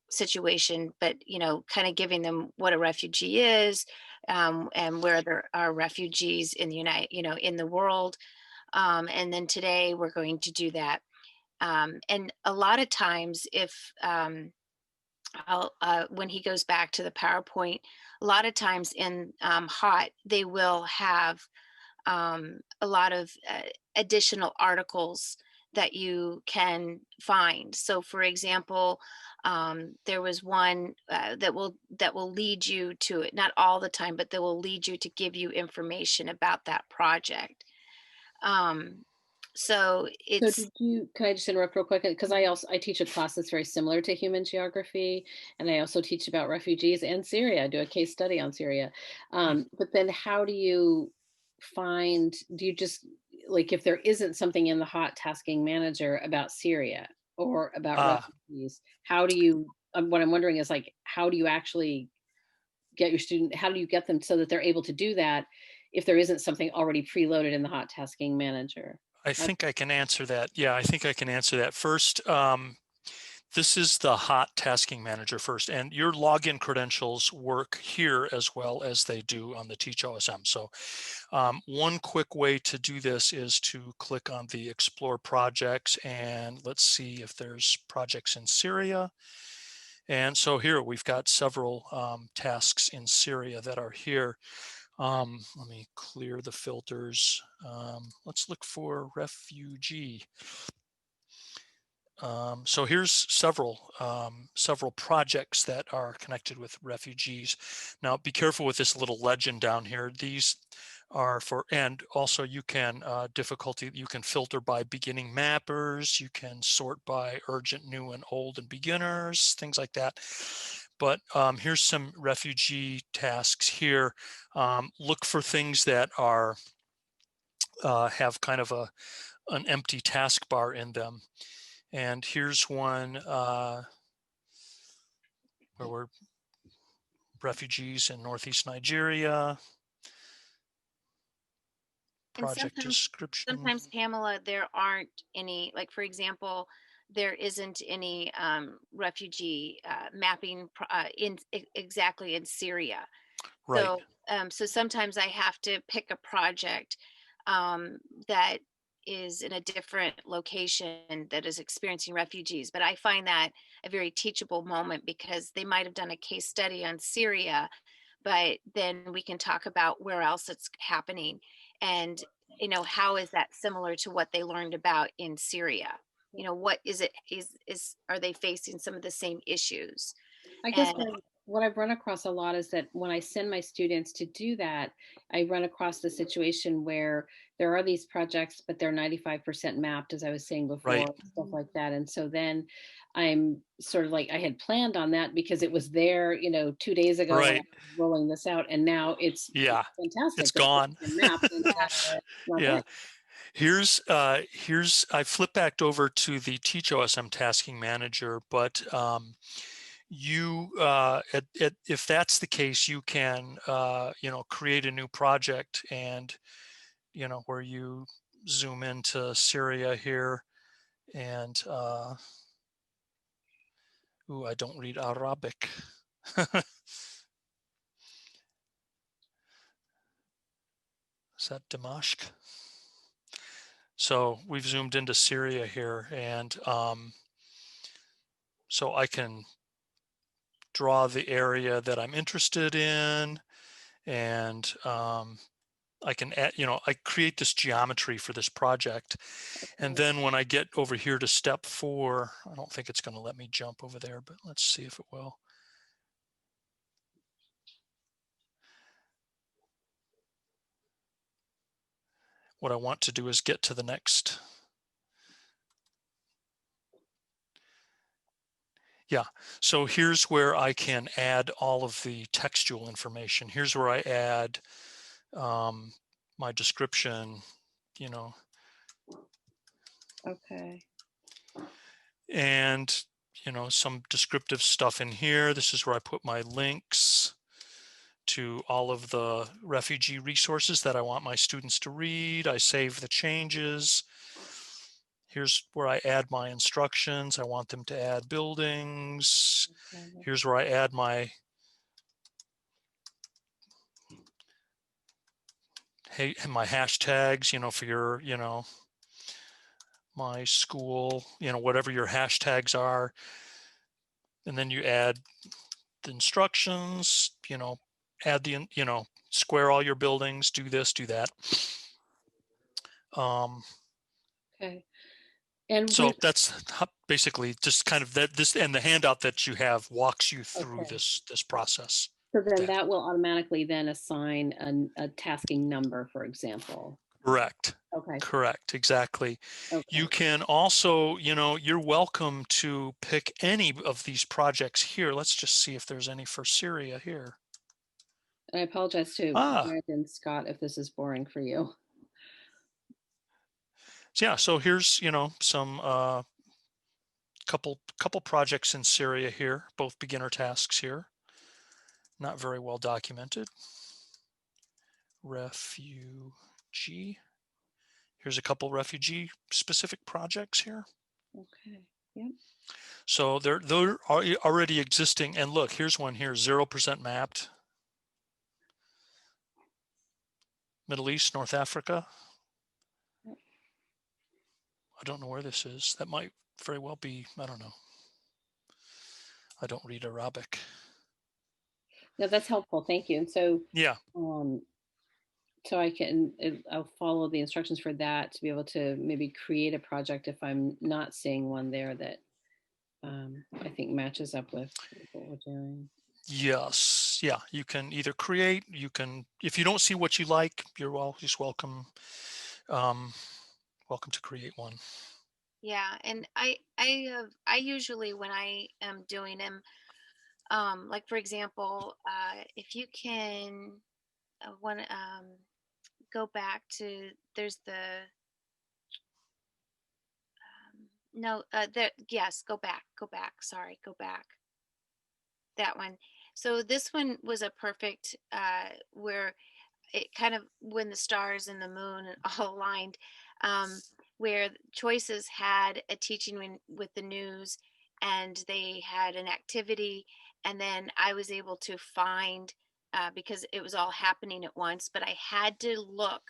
situation, but, kind of giving them what a refugee is, and where there are refugees in the in the world. And then today we're going to do that. And a lot of times, if when he goes back to the PowerPoint, a lot of times in HOT, they will have a lot of additional articles that you can find. So, for example, there was one that will lead you to it. Not all the time, but that will lead you to give you information about that project. Um, so So it's can I just interrupt real quick? Because I teach a class that's very similar to human geography, and I also teach about refugees and Syria. I do a case study on Syria. But then how do you do you just, like, if there isn't something in the hot tasking manager about Syria or about Ah, refugees, how do you, what I'm wondering is, like, how do you actually how do you get them so that they're able to do that if there isn't something already preloaded in the hot tasking manager? I How- think I can answer that. Yeah, I think I can answer that. First, this is the hot tasking manager first, and your login credentials work here as well as they do on the Teach OSM. So one quick way to do this is to click on the Explore Projects, and let's see if there's projects in Syria. And so here we've got several tasks in Syria that are here. Let me clear the filters. Let's look for refugee. So here's several projects that are connected with refugees. Now, be careful with this little legend down here. These are for, and also you can you can filter by beginning mappers. You can sort by urgent, new, and old, and beginners, things like that. But here's some refugee tasks here. Look for things that are have kind of an empty taskbar in them. And here's one where we're refugees in Northeast Nigeria, and project description. sometimes, Pamela, there aren't any, like, for example, there isn't any refugee mapping exactly in Syria. Right. So, so sometimes I have to pick a project um, that is in a different location that is experiencing refugees. But I find that a very teachable moment because they might have done a case study on Syria, but then we can talk about where else it's happening, and how is that similar to what they learned about in Syria. What is it, is are they facing some of the same issues? I guess And what I've run across a lot is that when I send my students to do that, I run across the situation where there are these projects, but they're 95% mapped, as I was saying Right. before, stuff like that. And so then I'm sort of like, I had planned on that because it was there, 2 days ago when I Right. was rolling this out, and now it's Yeah. fantastic It's that it's gone. been mapped and now it's not Yeah. there. Here's I flip back over to the Teach OSM tasking manager, but if that's the case, you can create a new project, and where you zoom into Syria here, and I don't read Arabic. Is that Damascus? So we've zoomed into Syria here, and so I can draw the area that I'm interested in, and I can add, I create this geometry for this project. And then when I get over here to step 4, I don't think it's going to let me jump over there, but let's see if it will. What I want to do is get to the next. Yeah, so here's where I can add all of the textual information. Here's where I add my description, Okay. and some descriptive stuff in here. This is where I put my links to all of the refugee resources that I want my students to read. I save the changes. Here's where I add my instructions. I want them to add buildings. Here's where I add my hashtags, for your, my school, whatever your hashtags are. And then you add the instructions, add the, square all your buildings, do this, do that. Okay. And So that's basically just kind of this, and the handout that you have walks you through Okay. this process. So then that will automatically then assign a tasking number, for example. Correct. Okay. Correct. Exactly. Okay. You can also, you're welcome to pick any of these projects here. Let's just see if there's any for Syria here. And I apologize to Greg and Scott if this is boring for you. Yeah. So here's, some couple projects in Syria here, both beginner tasks here. Not very well documented. Refugee. Here's a couple refugee specific projects here. Okay. Yep. So they're already existing. And look, here's one here, 0% mapped. Middle East, North Africa. Yep. I don't know where this is. That might very well be, I don't know. I don't read Arabic. No, that's helpful. Thank you. And so, yeah. So I'll follow the instructions for that to be able to maybe create a project if I'm not seeing one there that I think matches up with what we're doing. Yes. Yeah. You can either create, if you don't see what you like, you're just welcome. Welcome to create one. yeah, and I usually, when I am doing them, like for example, if you can go back to, there's the no there yes, go back, sorry, go back, that one. So this one was a perfect where it kind of, when the stars and the moon and all aligned, where choices had a teaching with the news, and they had an activity, and then I was able to find, because it was all happening at once, but I had to look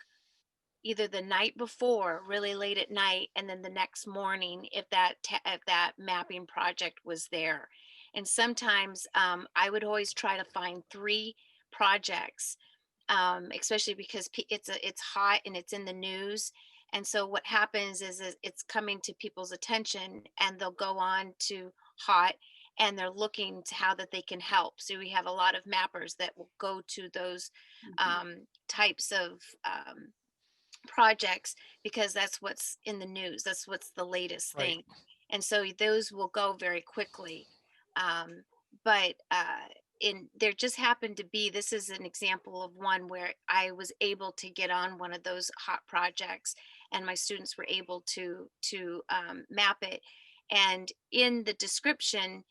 either the night before, really late at night, and then the next morning if if that mapping project was there. And sometimes I would always try to find 3 projects, especially because it's hot and it's in the news. And so what happens is it's coming to people's attention, and they'll go on to hot, and they're looking to how that they can help. So we have a lot of mappers that will go to those Mhm. types of projects, because that's what's in the news, that's what's the latest Right. thing. And so those will go very quickly. But in there just happened to be, this is an example of one where I was able to get on one of those hot projects, and my students were able to map it. And in the description,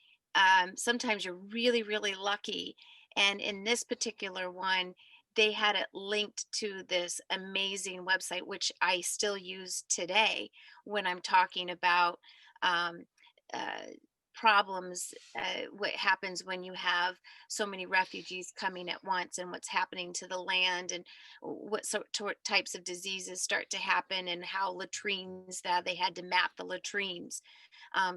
sometimes you're really, really lucky. And in this particular one, they had it linked to this amazing website, which I still use today when I'm talking about um, uh, problems. What happens when you have so many refugees coming at once, and what's happening to the land, and what types of diseases start to happen, and how latrines, that they had to map the latrines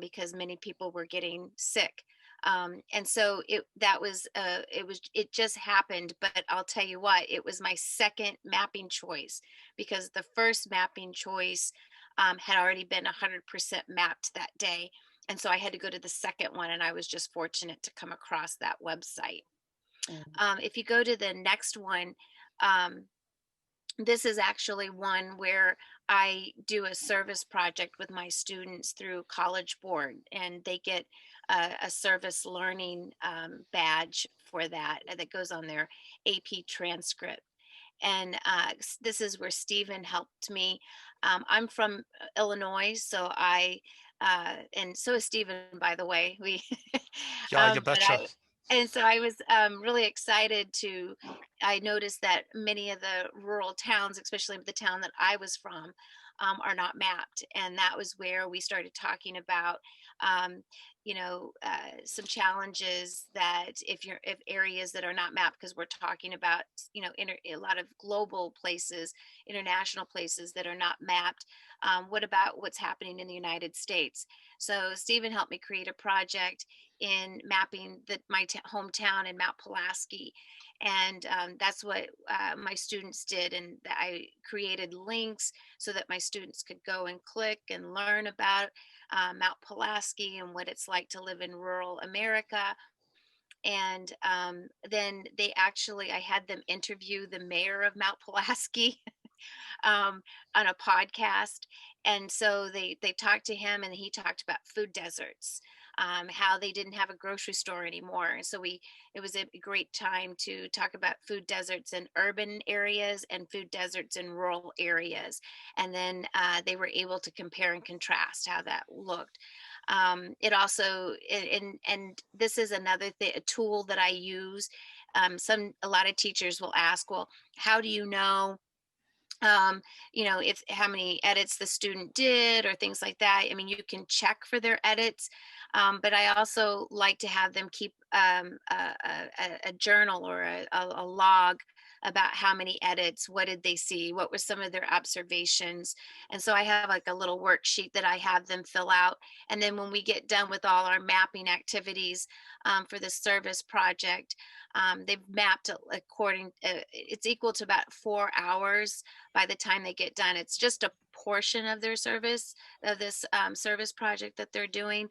because many people were getting sick. And so it just happened. But I'll tell you what, it was my second mapping choice, because the first mapping choice had already been 100% mapped that day. And so I had to go to the second one, and I was just fortunate to come across that website. If you go to the next one, um, this is actually one where I do a service project with my students through College Board, and they get a service learning badge for that, that goes on their AP transcript. And this is where Stephen helped me. I'm from Illinois, so and so is Stephen, by the way. We, Yeah, you but betcha. and so I was really excited to. I noticed that many of the rural towns, especially the town that I was from, are not mapped, and that was where we started talking about, um, some challenges, that if areas that are not mapped, because we're talking about, a lot of global places, international places that are not mapped. What about what's happening in the United States? So Stephen helped me create a project in mapping my hometown in Mount Pulaski. And that's what my students did. And I created links so that my students could go and click and learn about Mount Pulaski and what it's like to live in rural America. And then I had them interview the mayor of Mount Pulaski on a podcast. And so they talked to him, and he talked about food deserts, how they didn't have a grocery store anymore. And so it was a great time to talk about food deserts in urban areas and food deserts in rural areas. And then they were able to compare and contrast how that looked. It also, and this is another a tool that I use. A lot of teachers will ask, well, how do you know, if how many edits the student did or things like that? I mean, you can check for their edits, but I also like to have them keep a journal or a log about how many edits, what did they see, what were some of their observations. And so I have like a little worksheet that I have them fill out. And then when we get done with all our mapping activities for the service project, they've mapped according, it's equal to about 4 hours by the time they get done. It's just a portion of their service, of this service project that they're doing.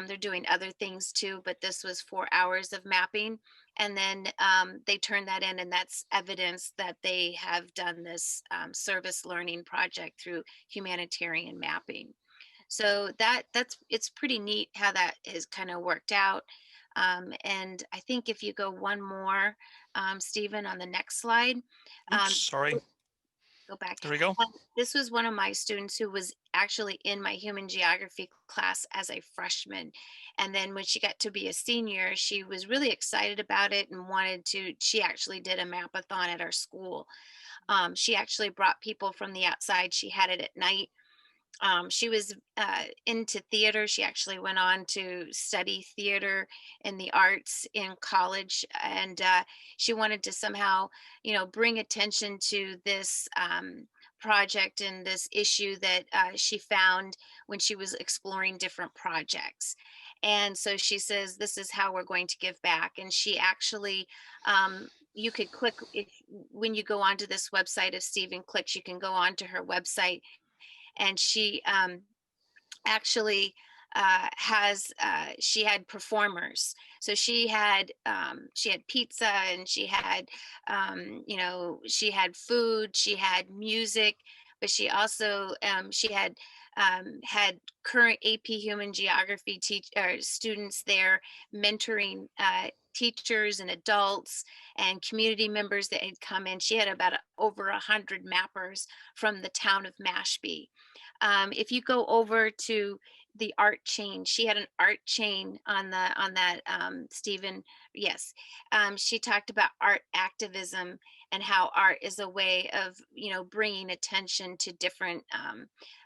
They're doing other things too, but this was 4 hours of mapping. And then they turn that in, and that's evidence that they have done this service learning project through humanitarian mapping. So it's pretty neat how that has kind of worked out. And I think if you go one more, Stephen, on the next slide, Oops, um, sorry. go back. There we go. This was one of my students who was actually in my human geography class as a freshman. And then when she got to be a senior, she was really excited about it and she actually did a mapathon at our school. She actually brought people from the outside. She had it at night. She was into theater. She actually went on to study theater and the arts in college, and she wanted to somehow, bring attention to this project and this issue that she found when she was exploring different projects. And so she says, this is how we're going to give back. And she actually, you could click if when you go onto this website, if Stephen clicks, you can go onto her website, and she actually she had performers. So she had pizza, and she had she had food, she had music, but she also had current AP Human Geography students there, mentoring teachers and adults and community members that had come in. She had about over 100 mappers from the town of Mashpee. If you go over to the art chain, she had an art chain on that, Stephen. Yes. She talked about art activism and how art is a way of, bringing attention to different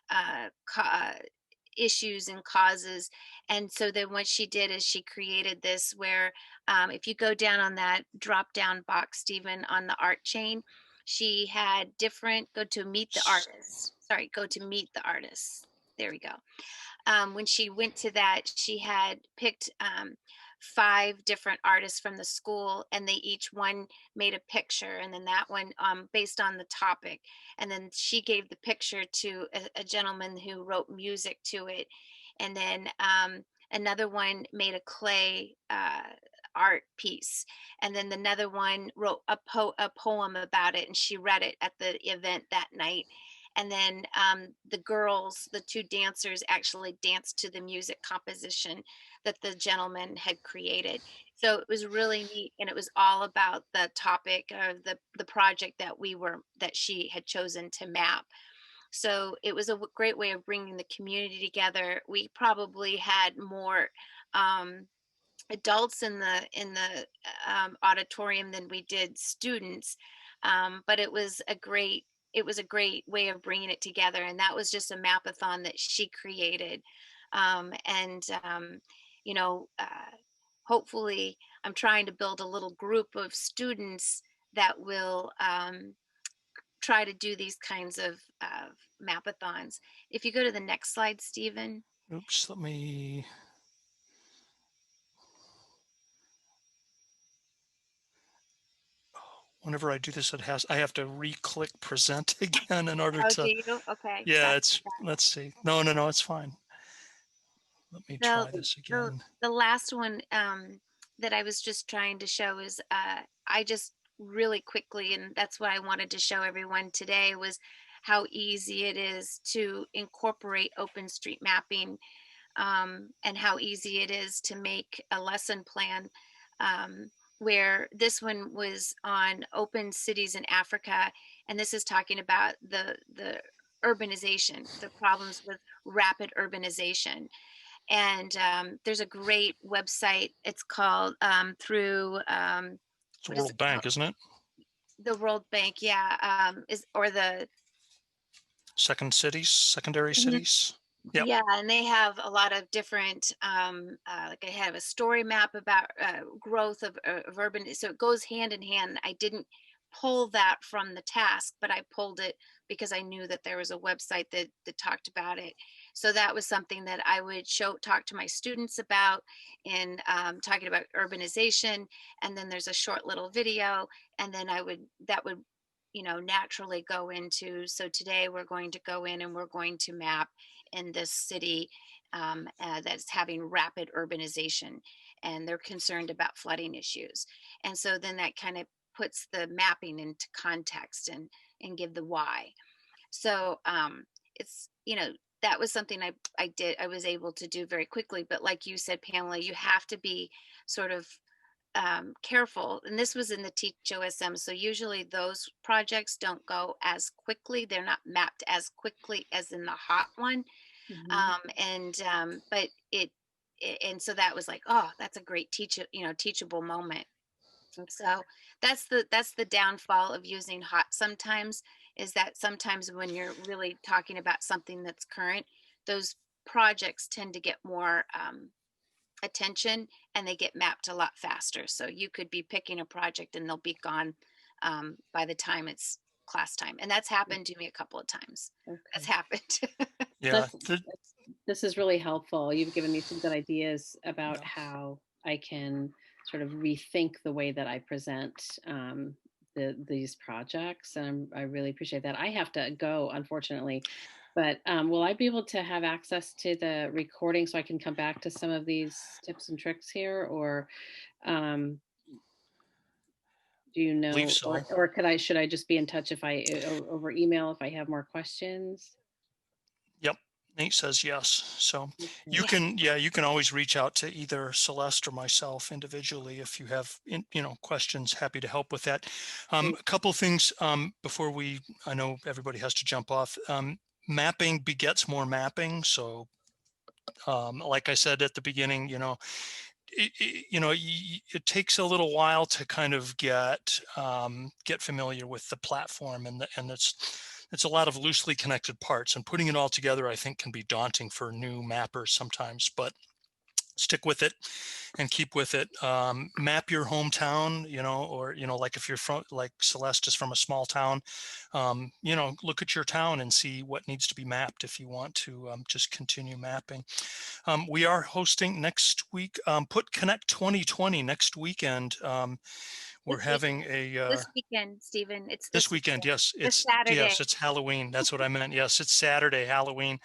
uh, issues and causes. And so then what she did is she created this where, if you go down on that drop down box, Stephen, on the art chain, she had different, go to meet the artist. Sorry, go to meet the artist. There we go. When she went to that, she had picked 5 different artists from the school, and they each one made a picture, and then that one based on the topic. And then she gave the picture to a gentleman who wrote music to it. And then another one made a clay art piece, and then another one wrote a poem about it, and she read it at the event that night. And then the 2 dancers actually danced to the music composition that the gentleman had created. So it was really neat, and it was all about the topic of the project that she had chosen to map. So it was a great way of bringing the community together. We probably had more adults in the auditorium than we did students, but it was a great way of bringing it together. And that was just a mapathon that she created. And you know uh, Hopefully I'm trying to build a little group of students that will try to do these kinds of mapathons. If you go to the next slide, Stephen. Oops, let me. Whenever I do this, I have to re-click present again in order Oh, do to. you? Okay. Yeah, let's see. No, it's fine. Let me The try this the again. the last one that I was just trying to show is I just really quickly, and that's what I wanted to show everyone today, was how easy it is to incorporate OpenStreetMapping, and how easy it is to make a lesson plan. Where this one was on open cities in Africa, and this is talking about the urbanization, the problems with rapid urbanization. And there's a great website. It's called through It's what is it World called? Bank, isn't it? The World Bank, yeah. Is or the Secondary Mhm. cities. Yep. Yeah, and they have a lot of different, like I have a story map about growth of urban. So it goes hand in hand. I didn't pull that from the task, but I pulled it because I knew that there was a website that talked about it. So that was something that I would talk to my students about in talking about urbanization. And then there's a short little video, and then that would naturally go into, so today we're going to go in and we're going to map in this city that's having rapid urbanization, and they're concerned about flooding issues. And so then that kind of puts the mapping into context and give the why. So it's that was something I was able to do very quickly. But like you said, Pamela, you have to be sort of careful. And this was in the Teach OSM. So usually those projects don't go as quickly. They're not mapped as quickly as in the hot one. Mhm. But and so that was like, oh, that's a great teachable moment. So that's the downfall of using hot sometimes, is that sometimes when you're really talking about something that's current, those projects tend to get more attention, and they get mapped a lot faster. So you could be picking a project and they'll be gone by the time it's class time. And that's happened to me a couple of times. That's Okay. happened. Yeah. This is really helpful. You've given me some good ideas about Yeah. how I can sort of rethink the way that I present these projects. And I really appreciate that. I have to go, unfortunately, but will I be able to have access to the recording so I can come back to some of these tips and tricks here, or do you Believe know, so. or should I just be in touch if over email if I have more questions? Yep. Nate says yes. So you Okay. can, you can always reach out to either Celeste or myself individually if you have, questions. Happy to help with that. A couple of things before I know everybody has to jump off. Mapping begets more mapping. So like I said at the beginning, it takes a little while to kind of get familiar with the platform, and it's a lot of loosely connected parts, and putting it all together I think can be daunting for new mappers sometimes, but stick with it and keep with it. Map your hometown, or like if you're from, like Celeste is from a small town, look at your town and see what needs to be mapped if you want to just continue mapping. We are hosting next week, Put Connect 2020 next weekend. We're having This weekend, Stephen. It's this weekend. Yes, this Saturday. it's Halloween. That's what I meant. Yes, it's Saturday, Halloween.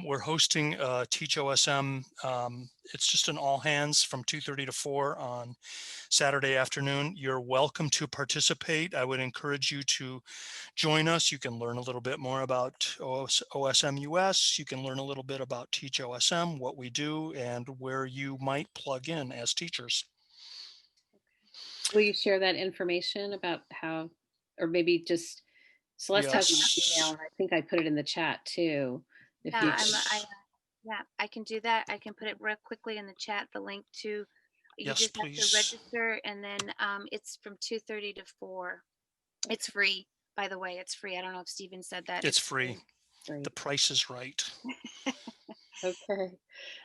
We're hosting Teach OSM. It's just an all hands from 2:30 to 4 on Saturday afternoon. You're welcome to participate. I would encourage you to join us. You can learn a little bit more about OSM US. You can learn a little bit about Teach OSM, what we do, and where you might plug in as teachers. Will you share that information about how, or maybe just Celeste has my email, Yes. and I think I put it in the chat too. If you Yeah, I can do that. I can put it real quickly in the chat, the link to, you Yes, just please. have to register, and then it's from 2:30 to 4. It's free, by the way. It's free. I don't know if Stephen said that. It's free. Free. The price is right. Okay.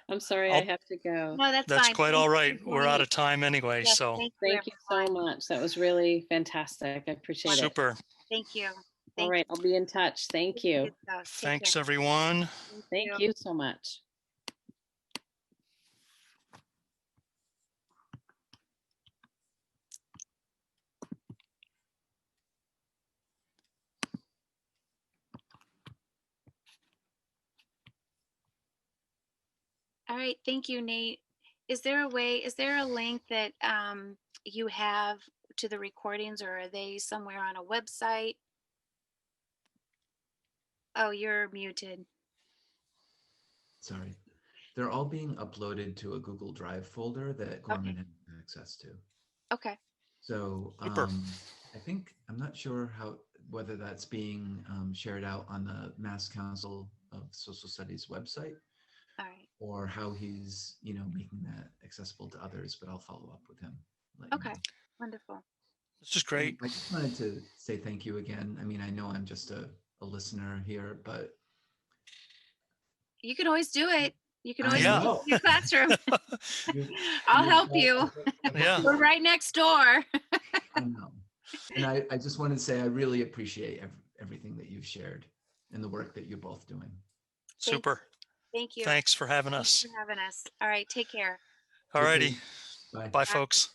I'm sorry I have to go. No, that's That's fine. quite Thank all you right. for We're joining out me. of time anyway, Yes, so thank you, Thank you so much. That was really fantastic. I appreciate it. super. Thank you. All right, I'll be in touch. Thank you. Good stuff. Take Thanks, care. everyone. Thank you so much. All right, thank you, Nate. Is there a link that you have to the recordings, or are they somewhere on a website? Oh, you're muted. Sorry. They're all being uploaded to a Google Drive folder that Gorman has access to. Okay. So I think, I'm not sure whether that's being shared out on the Mass Council of Social Studies website. All right. Or how he's, making that accessible to others, but I'll follow up with him. Okay. Wonderful. This is great. I just wanted to say thank you again. I mean, I know I'm just a listener here, but You can always do it. You can always Yeah. do your classroom. I'll You've help got- you. Yeah. We're right next door. I know. And I just wanted to say I really appreciate everything that you've shared and the work that you're both doing. Super. Thanks. Thank you. Thanks for having Thanks us. for having us. All right. Take care. All righty. Bye. Bye, folks.